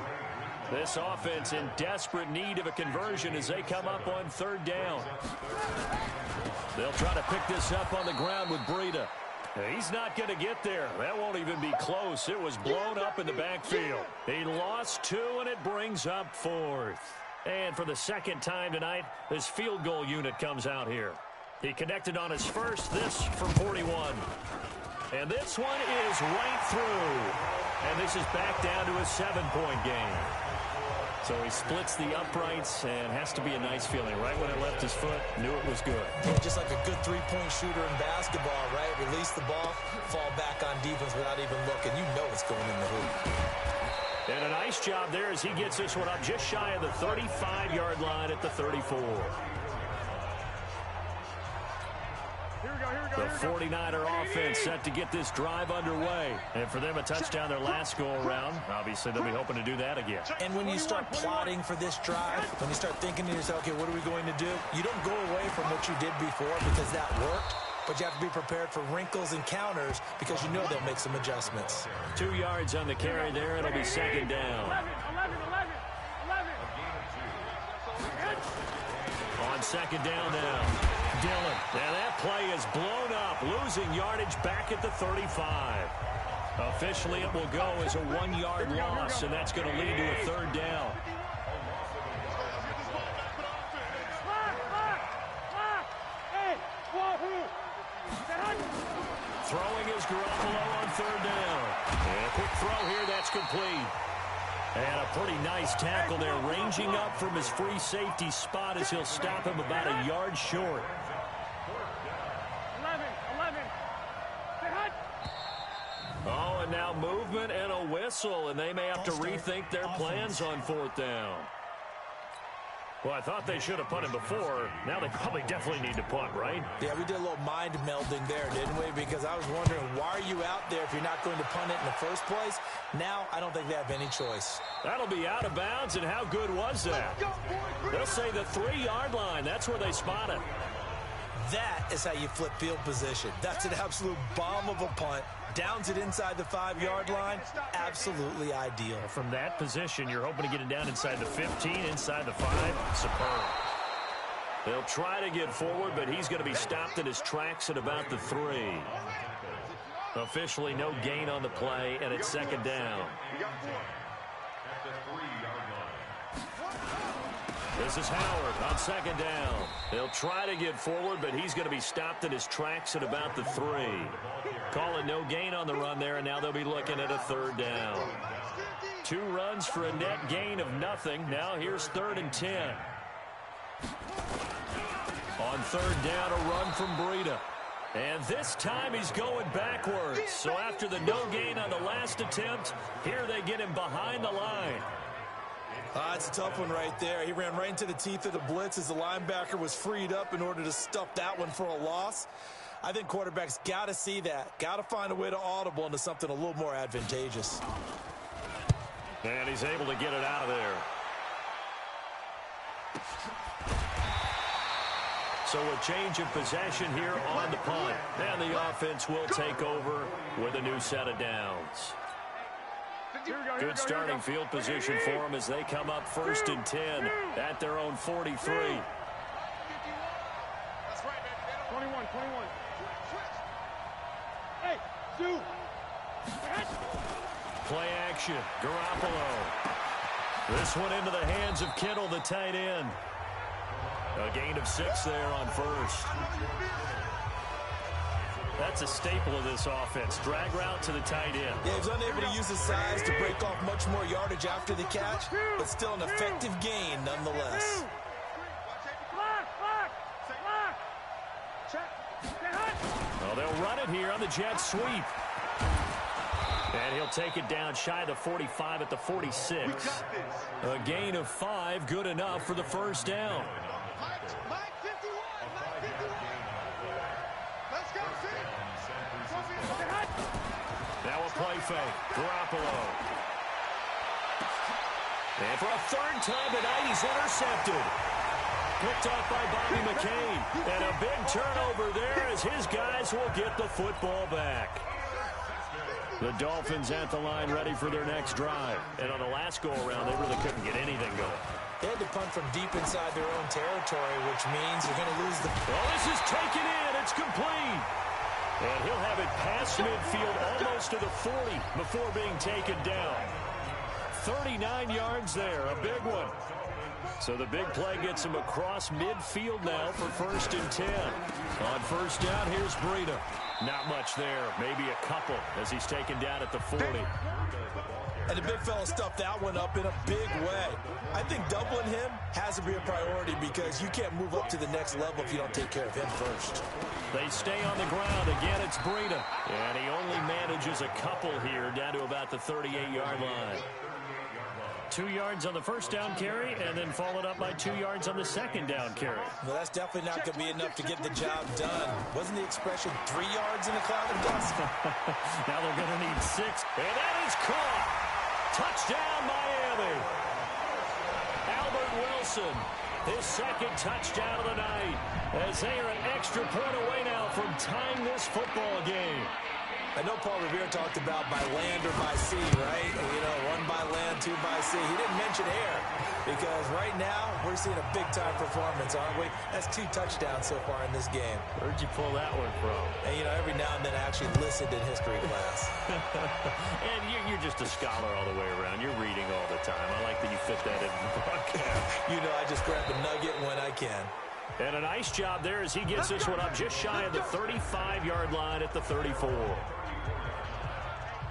This offense in desperate need of a conversion as they come up on 3rd down. They'll try to pick this up on the ground with Breida. He's not going to get there. That won't even be close. It was blown up in the backfield. He lost 2, and it brings up 4th. And for the 2nd time tonight, this field goal unit comes out here. He connected on his first, this from 41. And this one is right through. And this is back down to a 7-point game. So he splits the uprights and has to be a nice feeling. Right when it left his foot, knew it was good. Yeah, just like a good three-point shooter in basketball, right? Release the ball, fall back on defense without even looking. You know it's going in the hoop. And a nice job there as he gets this one up just shy of the 35-yard line at the 34. The 49er offense set to get this drive underway. And for them, a touchdown their last go-around. Obviously, they'll be hoping to do that again. And when you start plotting for this drive, when you start thinking to yourself, okay, what are we going to do? You don't go away from what you did before because that worked. But you have to be prepared for wrinkles and counters because you know they'll make some adjustments. 2 yards on the carry there. It'll be 2nd down. 11. On 2nd down now, Dillon. Now that play is blown up, losing yardage back at the 35. Officially, it will go as a 1-yard loss, and that's going to lead to a 3rd down. Throwing is Garoppolo on 3rd down. And a quick throw here, that's complete. And a pretty nice tackle there, ranging up from his free safety spot as he'll stop him about a yard short. 11. Oh, and now movement and a whistle, and they may have to rethink their plans on 4th down. Well, I thought they should have punted before. Now they probably definitely need to punt, right? Yeah, we did a little mind melding there, didn't we? Because I was wondering, why are you out there if you're not going to punt it in the first place? Now, I don't think they have any choice. That'll be out of bounds, and how good was that? They'll say the 3-yard line. That's where they spot it. That is how you flip field position. That's an absolute bomb of a punt. Downs it inside the 5-yard line. Absolutely ideal. From that position, you're hoping to get it down inside the 15, inside the 5. Superb. They'll try to get forward, but he's going to be stopped in his tracks at about the 3. Officially, no gain on the play, and it's 2nd down. This is Howard on second down. He'll try to get forward, but he's going to be stopped in his tracks at about the 3. Call it no gain on the run there, and now they'll be looking at a 3rd down. 2 runs for a net gain of nothing. Now here's 3rd and 10. On 3rd down, a run from Breida. And this time he's going backwards. So after the no gain on the last attempt, here they get him behind the line. It's a tough one right there. He ran right into the teeth of the blitz as the linebacker was freed up in order to stuff that one for a loss. I think quarterbacks got to see that. Got to find a way to audible into something a little more advantageous. And he's able to get it out of there. So a change of possession here on the punt. And the offense will take over with a new set of downs. Good starting field position for them as they come up 1st and 10 at their own 43. That's right, baby. 21. Hey, Sue. Play action. Garoppolo. This one into the hands of Kittle, the tight end. A gain of 6 there on 1st. That's a staple of this offense. Drag route to the tight end. Yeah, he was unable to use his size to break off much more yardage after the catch, but still an effective gain nonetheless. Well, they'll run it here on the jet sweep. And he'll take it down shy of the 45 at the 46. A gain of 5, good enough for the 1st down. Now a play fake. Garoppolo. And for a 3rd time tonight, he's intercepted. Picked up by Bobby McCain. And a big turnover there as his guys will get the football back. The Dolphins at the line ready for their next drive. And on the last go-around, they really couldn't get anything going. They had to punt from deep inside their own territory, which means you're going to lose the... Well, this is taken in. It's complete. And he'll have it past midfield almost to the 40 before being taken down. 39 yards there, a big one. So the big play gets him across midfield now for 1st and 10. On 1st down, here's Breida. Not much there, maybe a couple as he's taken down at the 40. And the big fella stuffed that one up in a big way. I think doubling him has to be a priority because you can't move up to the next level if you don't take care of him first. They stay on the ground. Again, it's Breida. And he only manages a couple here down to about the 38-yard line. 2 yards on the 1st down carry, and then followed up by 2 yards on the 2nd down carry. Well, that's definitely not going to be enough to get the job done. Wasn't the expression 3 yards in a cloud of dust? Now they're going to need 6. And that is caught. Touchdown, Miami. Albert Wilson, his 2nd touchdown of the night, as they are an extra point away now from tying this football game. I know Paul Revere talked about by land or by sea, right? You know, 1 by land, 2 by sea. He didn't mention air because right now we're seeing a big-time performance, aren't we? That's 2 touchdowns so far in this game. Where'd you pull that one from? And, you know, every now and then I actually listened in history class. And you're just a scholar all the way around. You're reading all the time. I like that you fit that in the broadcast. You know, I just grab a nugget when I can. And a nice job there as he gets this one up just shy of the 35-yard line at the 34.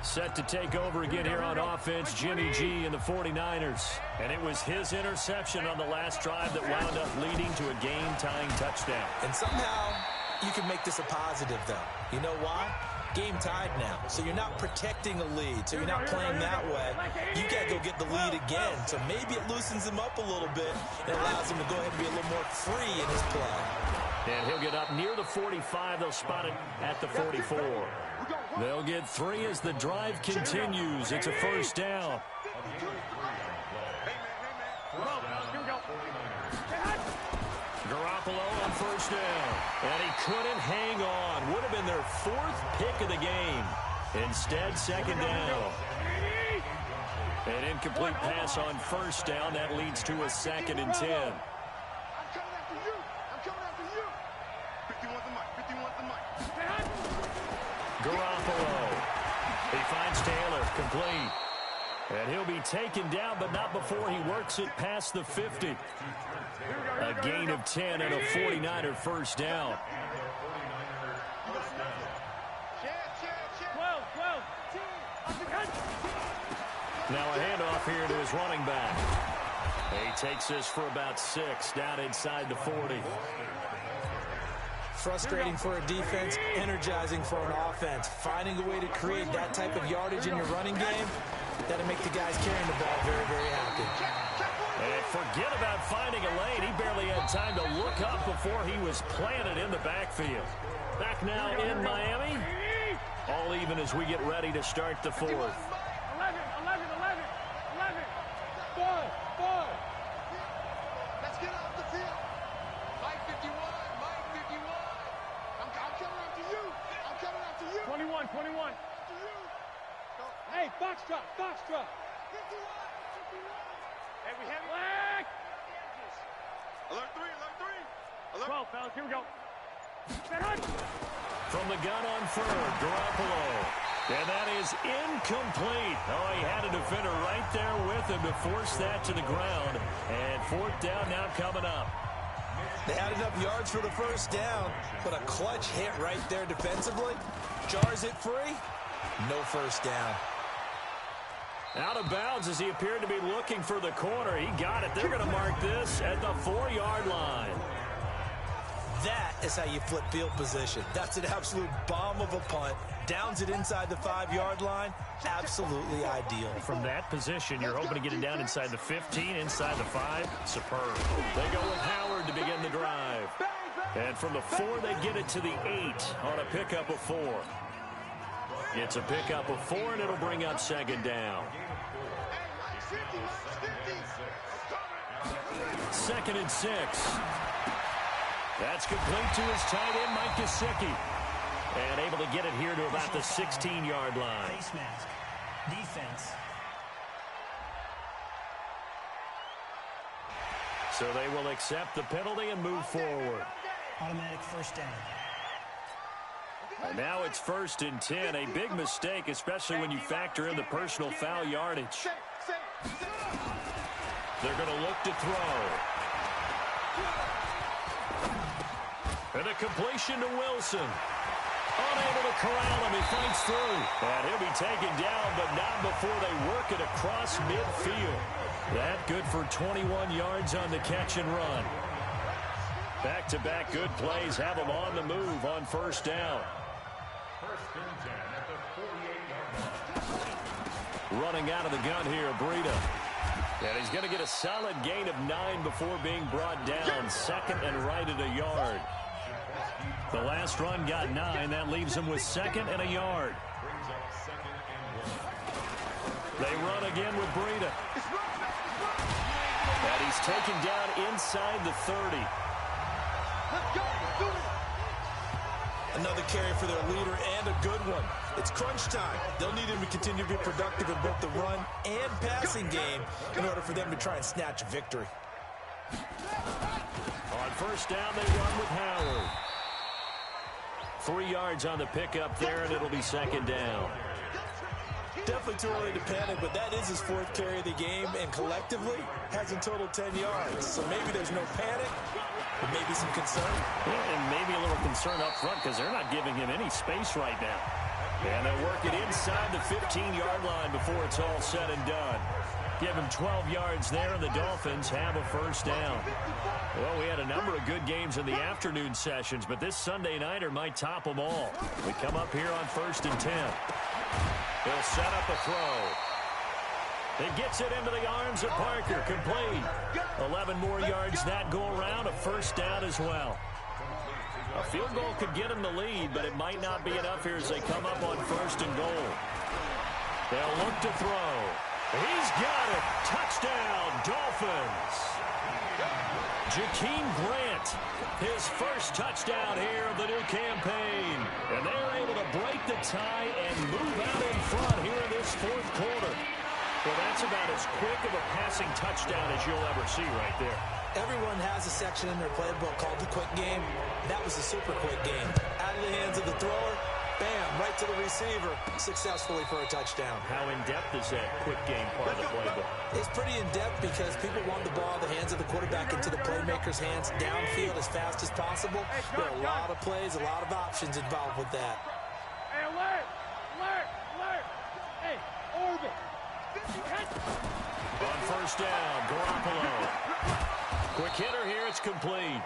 Set to take over again here on offense, Jimmy G and the 49ers. And it was his interception on the last drive that wound up leading to a game-tying touchdown. And somehow you can make this a positive, though. You know why? Game tied now. So you're not protecting a lead. So you're not playing that way. You got to go get the lead again. So maybe it loosens him up a little bit and allows him to go ahead and be a little more free in his play. And he'll get up near the 45. They'll spot it at the 44. They'll get 3 as the drive continues. It's a 1st down. Garoppolo on 1st down. And he couldn't hang on. Would have been their 4th pick of the game. Instead, 2nd down. An incomplete pass on 1st down. That leads to a 2nd and 10. Garoppolo. He finds Taylor, complete. And he'll be taken down, but not before he works it past the 50. A gain of 10 and a 49er first down. 12. Now a handoff here to his running back. He takes this for about 6 down inside the 40. Frustrating for a defense, energizing for an offense. Finding a way to create that type of yardage in your running game, that'll make the guys carrying the ball very, very happy. And forget about finding a lane. He barely had time to look up before he was planted in the backfield. Back now in Miami. All even as we get ready to start the fourth. 11. 4. Let's get off the field. Mike 51. I'm coming after you. 21. Hey, Foxtrot. 51. Hey, we have flag. Alert 3. 12, fellas, here we go. From the gun on third, Garoppolo. And that is incomplete. Oh, he had a defender right there with him to force that to the ground. And fourth down now coming up. They had enough yards for the first down, but a clutch hit right there defensively. Jars it free. No first down. Out of bounds as he appeared to be looking for the corner. He got it. They're going to mark this at the 4-yard line. That is how you flip field position. That's an absolute bomb of a punt. Downs it inside the 5-yard line. Absolutely ideal. From that position, you're hoping to get it down inside the 15, inside the 5. Superb. They go with Howard to begin the drive. And from the 4, they get it to the 8 on a pickup of 4. It's a pickup of 4, and it'll bring up second down. 2nd and 6. That's complete to his tight end, Mike Gesicki. And able to get it here to about the 16-yard line. Face mask. Defense. So they will accept the penalty and move forward. Automatic first down. And now it's 1st and 10. A big mistake, especially when you factor in the personal foul yardage. They're going to look to throw. And a completion to Wilson. Unable to corral him. He fights through. And he'll be taken down, but not before they work it across midfield. That good for 21 yards on the catch and run. Back-to-back good plays have him on the move on first down. Running out of the gun here, Breida. And he's going to get a solid gain of 9 before being brought down. Second and right at a yard. The last run got 9. That leaves him with 2nd and a yard. They run again with Breida. And he's taken down inside the 30. Another carry for their leader and a good one. It's crunch time. They'll need him to continue to be productive in both the run and passing game in order for them to try and snatch a victory. On first down, they run with Howard. 3 yards on the pickup there, and it'll be second down. Definitely too early to panic, but that is his 4th carry of the game, and collectively has in total 10 yards. So maybe there's no panic, but maybe some concern. Yeah, and maybe a little concern up front because they're not giving him any space right now. And they'll work it inside the 15-yard line before it's all said and done. Give him 12 yards there, and the Dolphins have a first down. Well, we had a number of good games in the afternoon sessions, but this Sunday nighter might top them all. We come up here on 1st and 10. He'll set up a throw. It gets it into the arms of Parker. Complete. 11 more yards that go around. A first down as well. A field goal could get him the lead, but it might not be enough here as they come up on 1st and goal. They'll look to throw. He's got it. Touchdown, Dolphins. Jakeem Grant, his first touchdown here of the new campaign. And they're able to break the tie and move out in front here in this 4th quarter. Well, that's about as quick of a passing touchdown as you'll ever see right there. Everyone has a section in their playbook called the quick game. That was a super quick game. Out of the hands of the thrower, bam, right to the receiver, successfully for a touchdown. How in-depth is that quick game part of the playbook? It's pretty in-depth because people want the ball in the hands of the quarterback into the playmaker's hands downfield as fast as possible. There are a lot of plays, a lot of options involved with that. Hey, alert! Hey, orbit! On first down, Garoppolo. Quick hitter here, it's complete.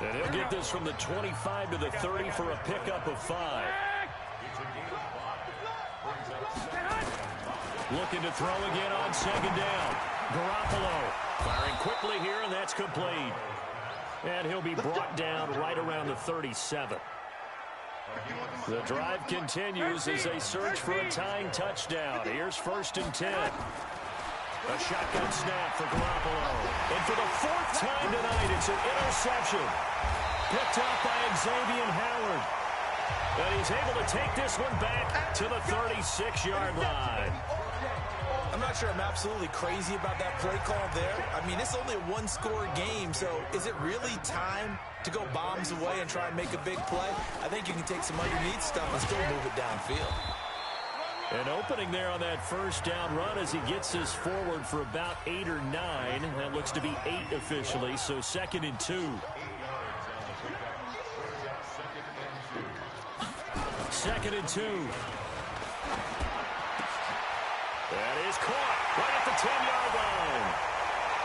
And he'll get this from the 25 to the 30 for a pickup of 5. Looking to throw again on second down. Garoppolo firing quickly here, and that's complete. And he'll be brought down right around the 37. The drive continues as they search for a tying touchdown. Here's first and 10. A shotgun snap for Garoppolo. And for the 4th time tonight, it's an interception. Picked up by Xavier Howard. And he's able to take this one back to the 36-yard line. I'm not sure I'm absolutely crazy about that play call there. I mean, it's only a one-score game, so is it really time to go bombs away and try and make a big play? I think you can take some underneath stuff and still move it downfield. An opening there on that first down run as he gets this forward for about 8 or 9. That looks to be 8 officially, so 2nd and 2. 2nd and 2. That is caught right at the 10-yard line.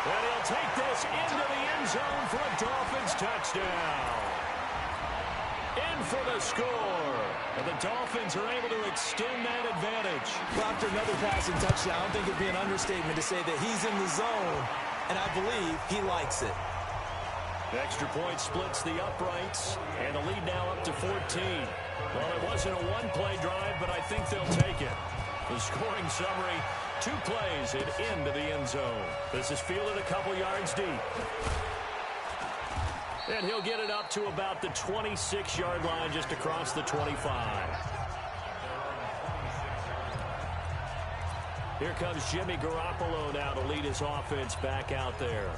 And he'll take this into the end zone for a Dolphins touchdown. In for the score. And the Dolphins are able to extend that advantage. Well, after another passing touchdown, I don't think it'd be an understatement to say that he's in the zone, and I believe he likes it. The extra point splits the uprights, and the lead now up to 14. Well, it wasn't a one-play drive, but I think they'll take it. The scoring summary, 2 plays and into the end zone. This is fielded a couple yards deep. And he'll get it up to about the 26-yard line just across the 25. Here comes Jimmy Garoppolo now to lead his offense back out there.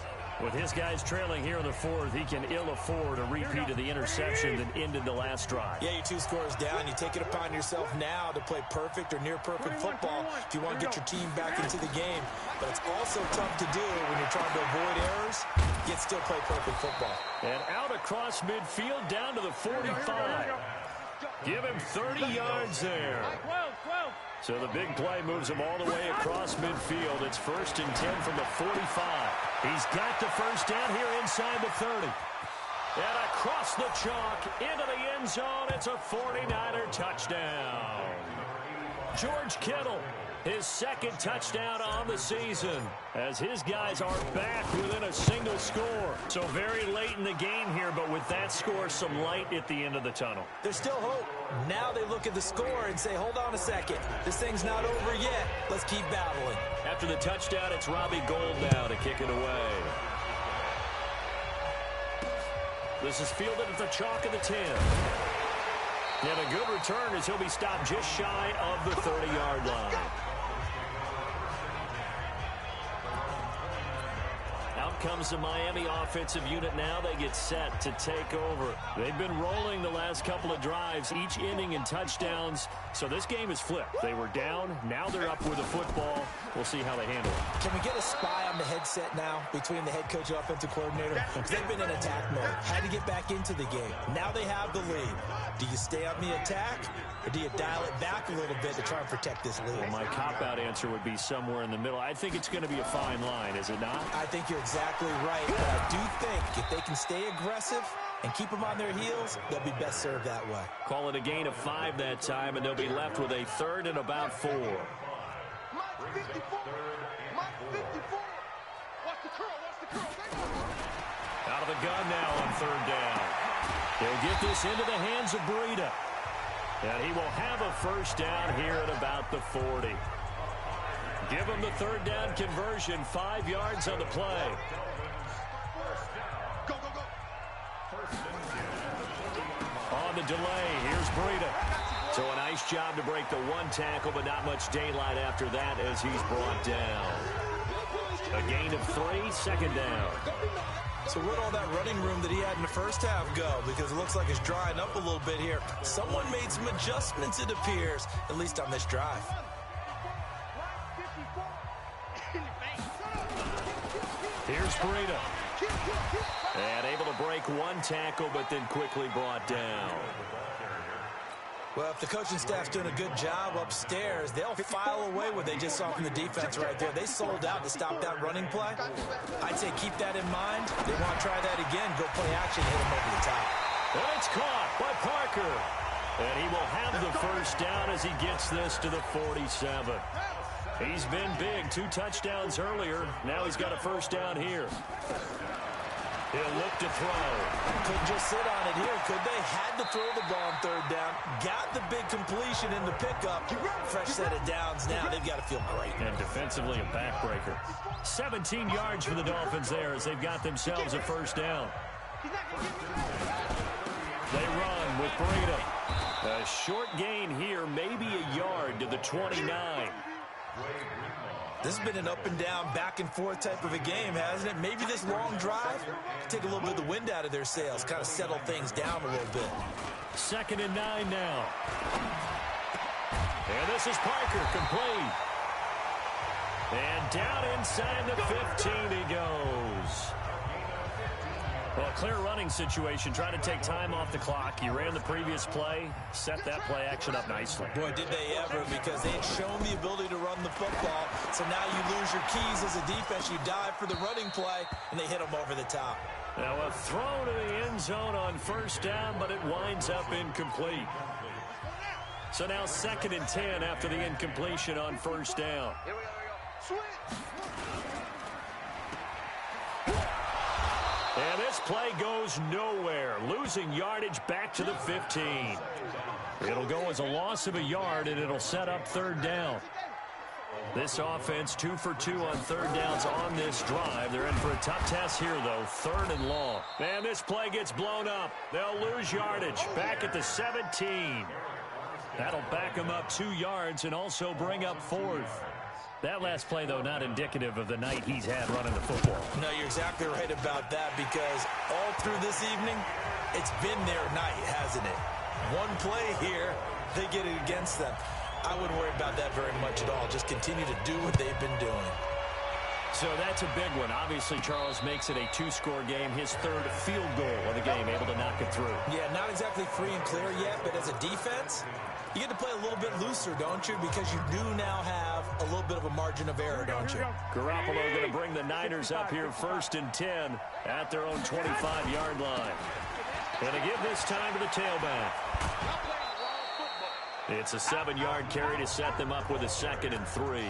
With his guys trailing here in the 4th, he can ill afford a repeat of the interception that ended the last drive. Yeah, you're 2 scores down. You take it upon yourself now to play perfect or near-perfect football if you want to get your team back into the game. But it's also tough to do when you're trying to avoid errors, yet still play perfect football. And out across midfield down to the 45. Give him 30 yards there. So the big play moves him all the way across midfield. It's first and 10 from the 45. He's got the first down here inside the 30. And across the chalk into the end zone. It's a 49er touchdown. George Kittle, his 2nd touchdown on the season, as his guys are back within a single score. So very late in the game here, but with that score, some light at the end of the tunnel. There's still hope. Now they look at the score and say, hold on a second. This thing's not over yet. Let's keep battling. After the touchdown, it's Robbie Gould now to kick it away. This is fielded at the chalk of the 10. And a good return as he'll be stopped just shy of the 30-yard line. Out comes the Miami offensive unit now. They get set to take over. They've been rolling the last couple of drives, each inning in touchdowns. So this game is flipped. They were down. Now they're up with the football. We'll see how they handle it. Can we get a spy on the headset now between the head coach and offensive coordinator? Because they've been in attack mode. Had to get back into the game. Now they have the lead. Do you stay on the attack, or do you dial it back a little bit to try and protect this lead? Well, my cop-out answer would be somewhere in the middle. I think it's going to be a fine line, is it not? I think you're exactly right, but I do think if they can stay aggressive and keep them on their heels, they'll be best served that way. Call it a gain of 5 that time, and they'll be left with a 3rd and about 4. Mike 54. Watch the curl. Out of the gun now on 3rd down. He'll get this into the hands of Breida. And he will have a first down here at about the 40. Give him the 3rd down conversion, 5 yards on the play. Go. On the delay, here's Breida. So a nice job to break the 1 tackle, but not much daylight after that as he's brought down. A gain of 3, 2nd down. So where'd all that running room that he had in the first half go? Because it looks like it's drying up a little bit here. Someone made some adjustments, it appears, at least on this drive. Here's Breida. And able to break one tackle, but then quickly brought down. Well, if the coaching staff's doing a good job upstairs, they'll file away what they just saw from the defense right there. They sold out to stop that running play. I'd say keep that in mind. They want to try that again. Go play action, hit them over the top. And it's caught by Parker. And he will have the first down as he gets this to the 47. He's been big. 2 touchdowns earlier. Now he's got a first down here. He'll look to throw. Couldn't just sit on it here, could they? Had to throw the ball on third down. Got the big completion in the pickup. Fresh set of downs now. They've got to feel great. And defensively a backbreaker. 17 yards for the Dolphins there as they've got themselves a first down. They run with Breida. A short gain here, maybe a yard to the 29. This has been an up-and-down, back-and-forth type of a game, hasn't it? Maybe this long drive take a little bit of the wind out of their sails, kind of settle things down a little bit. 2nd and 9 now. And this is Parker, complete. And down inside the 15 he goes. Well, a clear running situation. Trying to take time off the clock. You ran the previous play, set that play action up nicely. Boy, did they ever, because they had shown the ability to run the football. So now you lose your keys as a defense. You dive for the running play, and they hit them over the top. Now a throw to the end zone on first down, but it winds up incomplete. So now 2nd and 10 after the incompletion on first down. Here we go. Switch. And this play goes nowhere. Losing yardage back to the 15. It'll go as a loss of a yard, and it'll set up third down. This offense 2 for 2 on third downs on this drive. They're in for a tough test here, though. 3rd and long. And this play gets blown up. They'll lose yardage back at the 17. That'll back them up 2 yards and also bring up 4th. That last play, though, not indicative of the night he's had running the football. No, you're exactly right about that, because all through this evening, it's been their night, hasn't it? One play here, they get it against them. I wouldn't worry about that very much at all. Just continue to do what they've been doing. So that's a big one. Obviously, Charles makes it a 2-score game. His 3rd field goal of the game, able to knock it through. Yeah, not exactly free and clear yet, but as a defense, you get to play a little bit looser, don't you? Because you do now have a little bit of a margin of error, don't you? Garoppolo going to bring the Niners up here 1st and 10 at their own 25-yard line. Going to give this time to the tailback. It's a 7-yard carry to set them up with a 2nd and 3.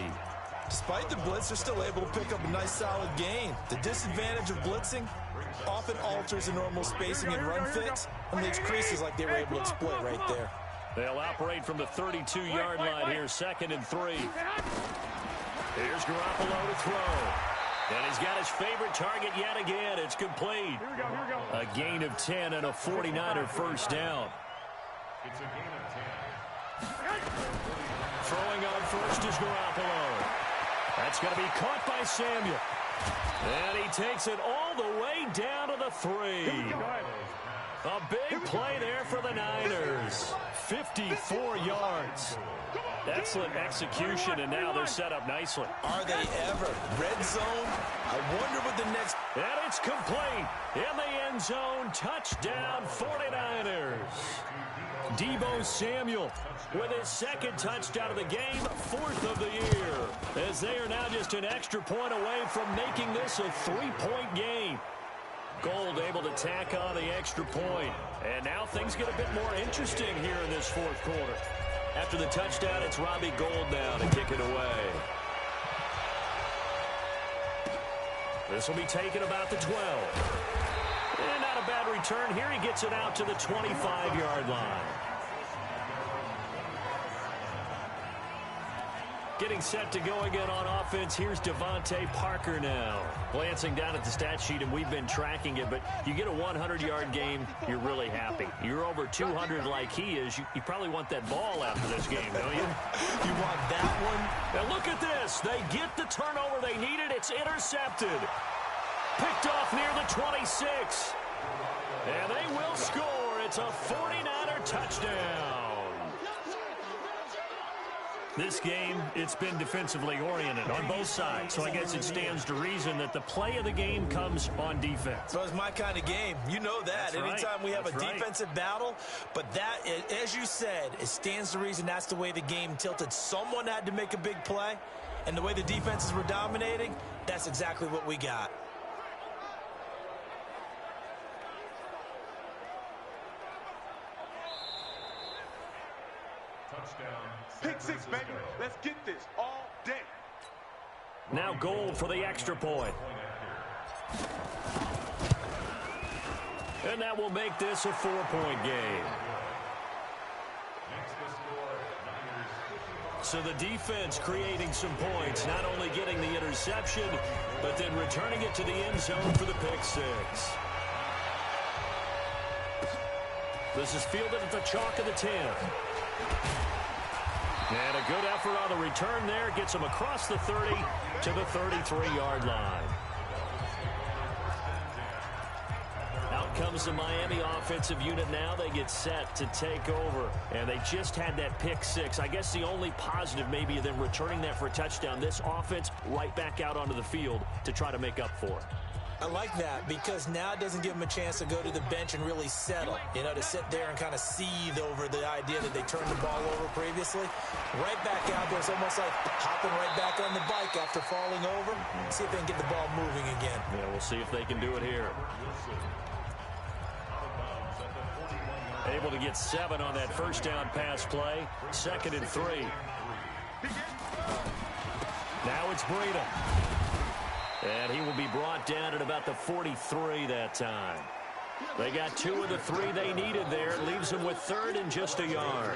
Despite the blitz, they're still able to pick up a nice, solid gain. The disadvantage of blitzing often alters the normal spacing and run fits and leaves creases like they were able to exploit right there. They'll operate from the 32-yard line here, 2nd and 3. Here's Garoppolo to throw. And he's got his favorite target yet again. It's complete. Here we go. A gain of 10 and a 49er first down. It's a gain of 10. Throwing on first is Garoppolo. That's going to be caught by Samuel. And he takes it all the way down to the 3. A big play there for the Niners. 54 yards. Excellent execution, and now they're set up nicely. Are they ever? Red zone? I wonder what the next... And it's complete. In the end zone, touchdown 49ers. Deebo Samuel with his 2nd touchdown of the game, 4th of the year. As they are now just an extra point away from making this a 3-point game. Gold able to tack on the extra point. And now things get a bit more interesting here in this 4th quarter. After the touchdown, it's Robbie Gold now to kick it away. This will be taken about the 12. And not a bad return here. He gets it out to the 25-yard line. Getting set to go again on offense. Here's Devontae Parker now. Glancing down at the stat sheet, and we've been tracking it, but you get a 100-yard game, you're really happy. You're over 200 like he is. You probably want that ball after this game, don't you? You want that one? Now look at this. They get the turnover they needed. It's intercepted. picked off near the 26. And they will score. It's a 49er touchdown. This game, it's been defensively oriented on both sides, so I guess it stands to reason that the play of the game comes on defense. So it's my kind of game. You know that. Anytime we have a defensive battle, but that, as you said, it stands to reason that's the way the game tilted. Someone had to make a big play, and the way the defenses were dominating, that's exactly what we got. Pick six, baby. Let's get this all day. Now Gold for the extra point. And that will make this a 4-point game. So the defense creating some points, not only getting the interception, but then returning it to the end zone for the pick six. This is fielded at the chalk of the 10. And a good effort on the return there. Gets him across the 30 to the 33-yard line. Out comes the Miami offensive unit now. They get set to take over. And they just had that pick six. I guess the only positive maybe of them returning that for a touchdown. This offense right back out onto the field to try to make up for it. I like that because now it doesn't give them a chance to go to the bench and really settle, to sit there and kind of seethe over the idea that they turned the ball over previously. Right back out there. It's almost like hopping right back on the bike after falling over. See if they can get the ball moving again. Yeah, we'll see if they can do it here. Able to get 7 on that first down pass play. 2nd and 3. Now it's Breida. And he will be brought down at about the 43 that time. They got 2 of the 3 they needed there. Leaves them with 3rd and just a yard.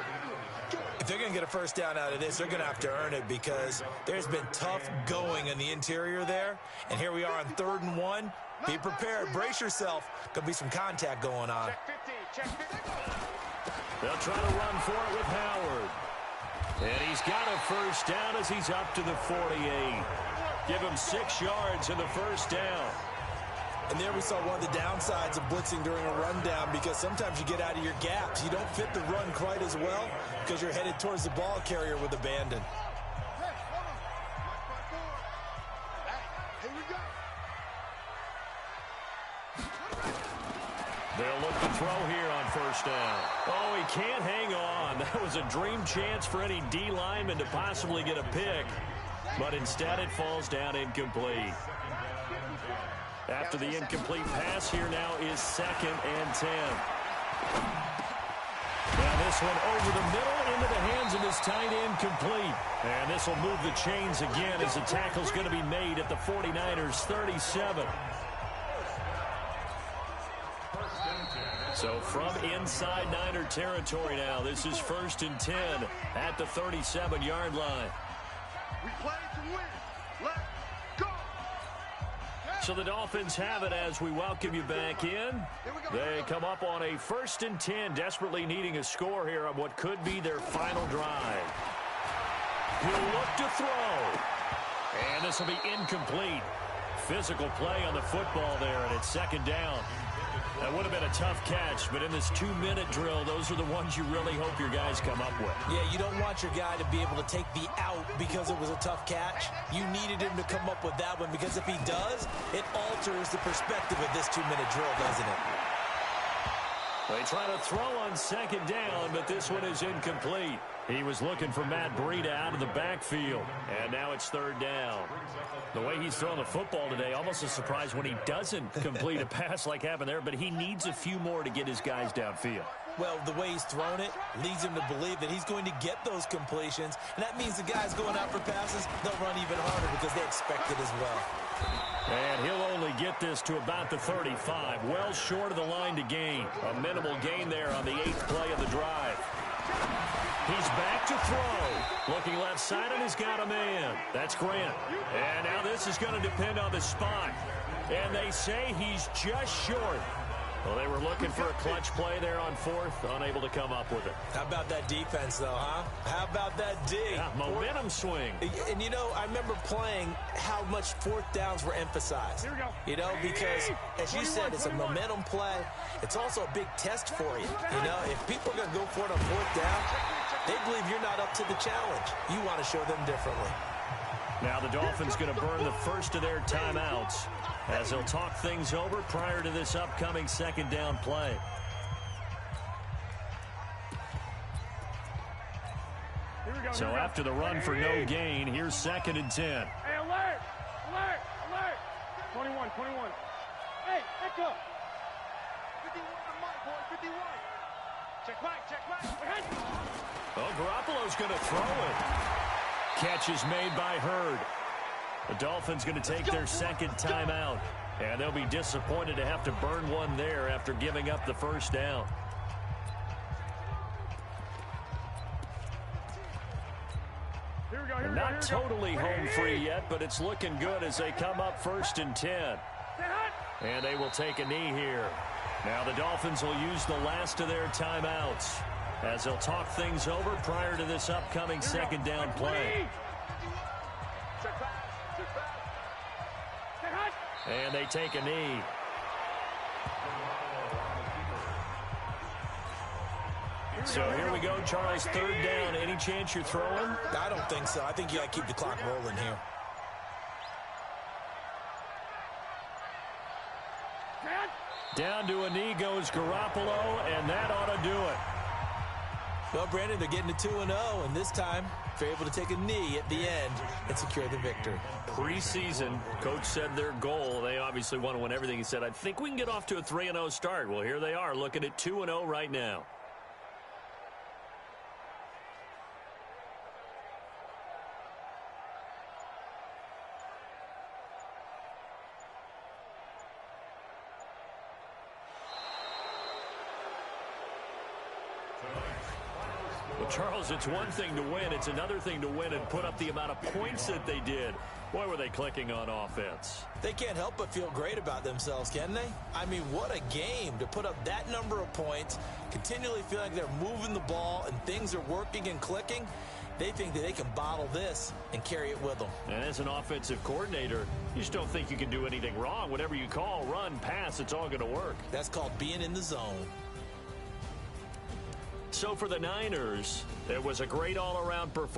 If they're going to get a first down out of this, they're going to have to earn it because there's been tough going in the interior there. And here we are on 3rd and 1. Be prepared. Brace yourself. Going to be some contact going on. They'll try to run for it with Howard. And he's got a first down as he's up to the 48. Give him 6 yards in the first down. And there we saw one of the downsides of blitzing during a rundown because sometimes you get out of your gaps. You don't fit the run quite as well because you're headed towards the ball carrier with abandon. They'll look to throw here on first down. Oh, he can't hang on. That was a dream chance for any D lineman to possibly get a pick. But instead it falls down incomplete. After the incomplete pass, here now is 2nd and 10. Now this one over the middle into the hands of his tight end complete. And this will move the chains again as the tackle's going to be made at the 49ers 37. So from inside Niner territory now, this is 1st and 10 at the 37-yard line. We play to win. Let's go. So the Dolphins have it as we welcome you back in. They come up on a 1st and 10, desperately needing a score here on what could be their final drive. He'll look to throw. And this will be incomplete. Physical play on the football there, and it's 2nd down. That would have been a tough catch, but in this 2-minute drill, those are the ones you really hope your guys come up with. Yeah, you don't want your guy to be able to take the out because it was a tough catch. You needed him to come up with that one because if he does, it alters the perspective of this 2-minute drill, doesn't it? They try to throw on 2nd down, but this one is incomplete. He was looking for Matt Breida out of the backfield, and now it's 3rd down. The way he's throwing the football today, almost a surprise when he doesn't complete a pass like happened there, but he needs a few more to get his guys downfield. Well, the way he's thrown it leads him to believe that he's going to get those completions, and that means the guys going out for passes, they'll run even harder because they expect it as well. And he'll only get this to about the 35, well short of the line to gain. A minimal gain there on the 8th play of the drive. He's back to throw. Looking left side, and he's got a man. That's Grant. And now this is going to depend on the spot. And they say he's just short. Well, they were looking for a clutch play there on fourth, unable to come up with it. How about that defense, though, huh? How about that D? Yeah, momentum swing. And, you know, I remember playing how much fourth downs were emphasized. Here we go. You know, because, as you said, it's a momentum play. It's also a big test for you. You know, if people are going to go for it on fourth down, they believe you're not up to the challenge. You want to show them differently. Now the Dolphins going to burn the first of their timeouts as they'll talk things over prior to this upcoming second down play. Here we go. So after the run for no gain, here's 2nd and 10. Hey, alert! Alert! Alert! 21, 21. Hey, back up. 51 on my boy, 51. Check back. Oh, Garoppolo's going to throw it. Catch is made by Hurd. The Dolphins going to take their second timeout, and they'll be disappointed to have to burn one there after giving up the first down. Here we go. Not totally home free yet, but it's looking good as they come up 1st and 10. And they will take a knee here. Now the Dolphins will use the last of their timeouts as they'll talk things over prior to this upcoming second down play. And they take a knee. So here we go, Charles, 3rd down. Any chance you're throwing? I don't think so. I think you got to keep the clock rolling here. Down to a knee goes Garoppolo, and that ought to do it. Well, Brandon, they're getting to 2-0, and this time they're able to take a knee at the end and secure the victory. Preseason, coach said their goal, they obviously want to win everything. He said, I think we can get off to a 3-0 start. Well, here they are looking at 2-0 right now. Well, Charles, it's one thing to win. It's another thing to win and put up the amount of points that they did. Boy, were they clicking on offense. They can't help but feel great about themselves, can they? I mean, what a game to put up that number of points, continually feel like they're moving the ball and things are working and clicking. They think that they can bottle this and carry it with them. And as an offensive coordinator, you just don't think you can do anything wrong. Whatever you call, run, pass, it's all going to work. That's called being in the zone. So for the Niners, it was a great all-around performance.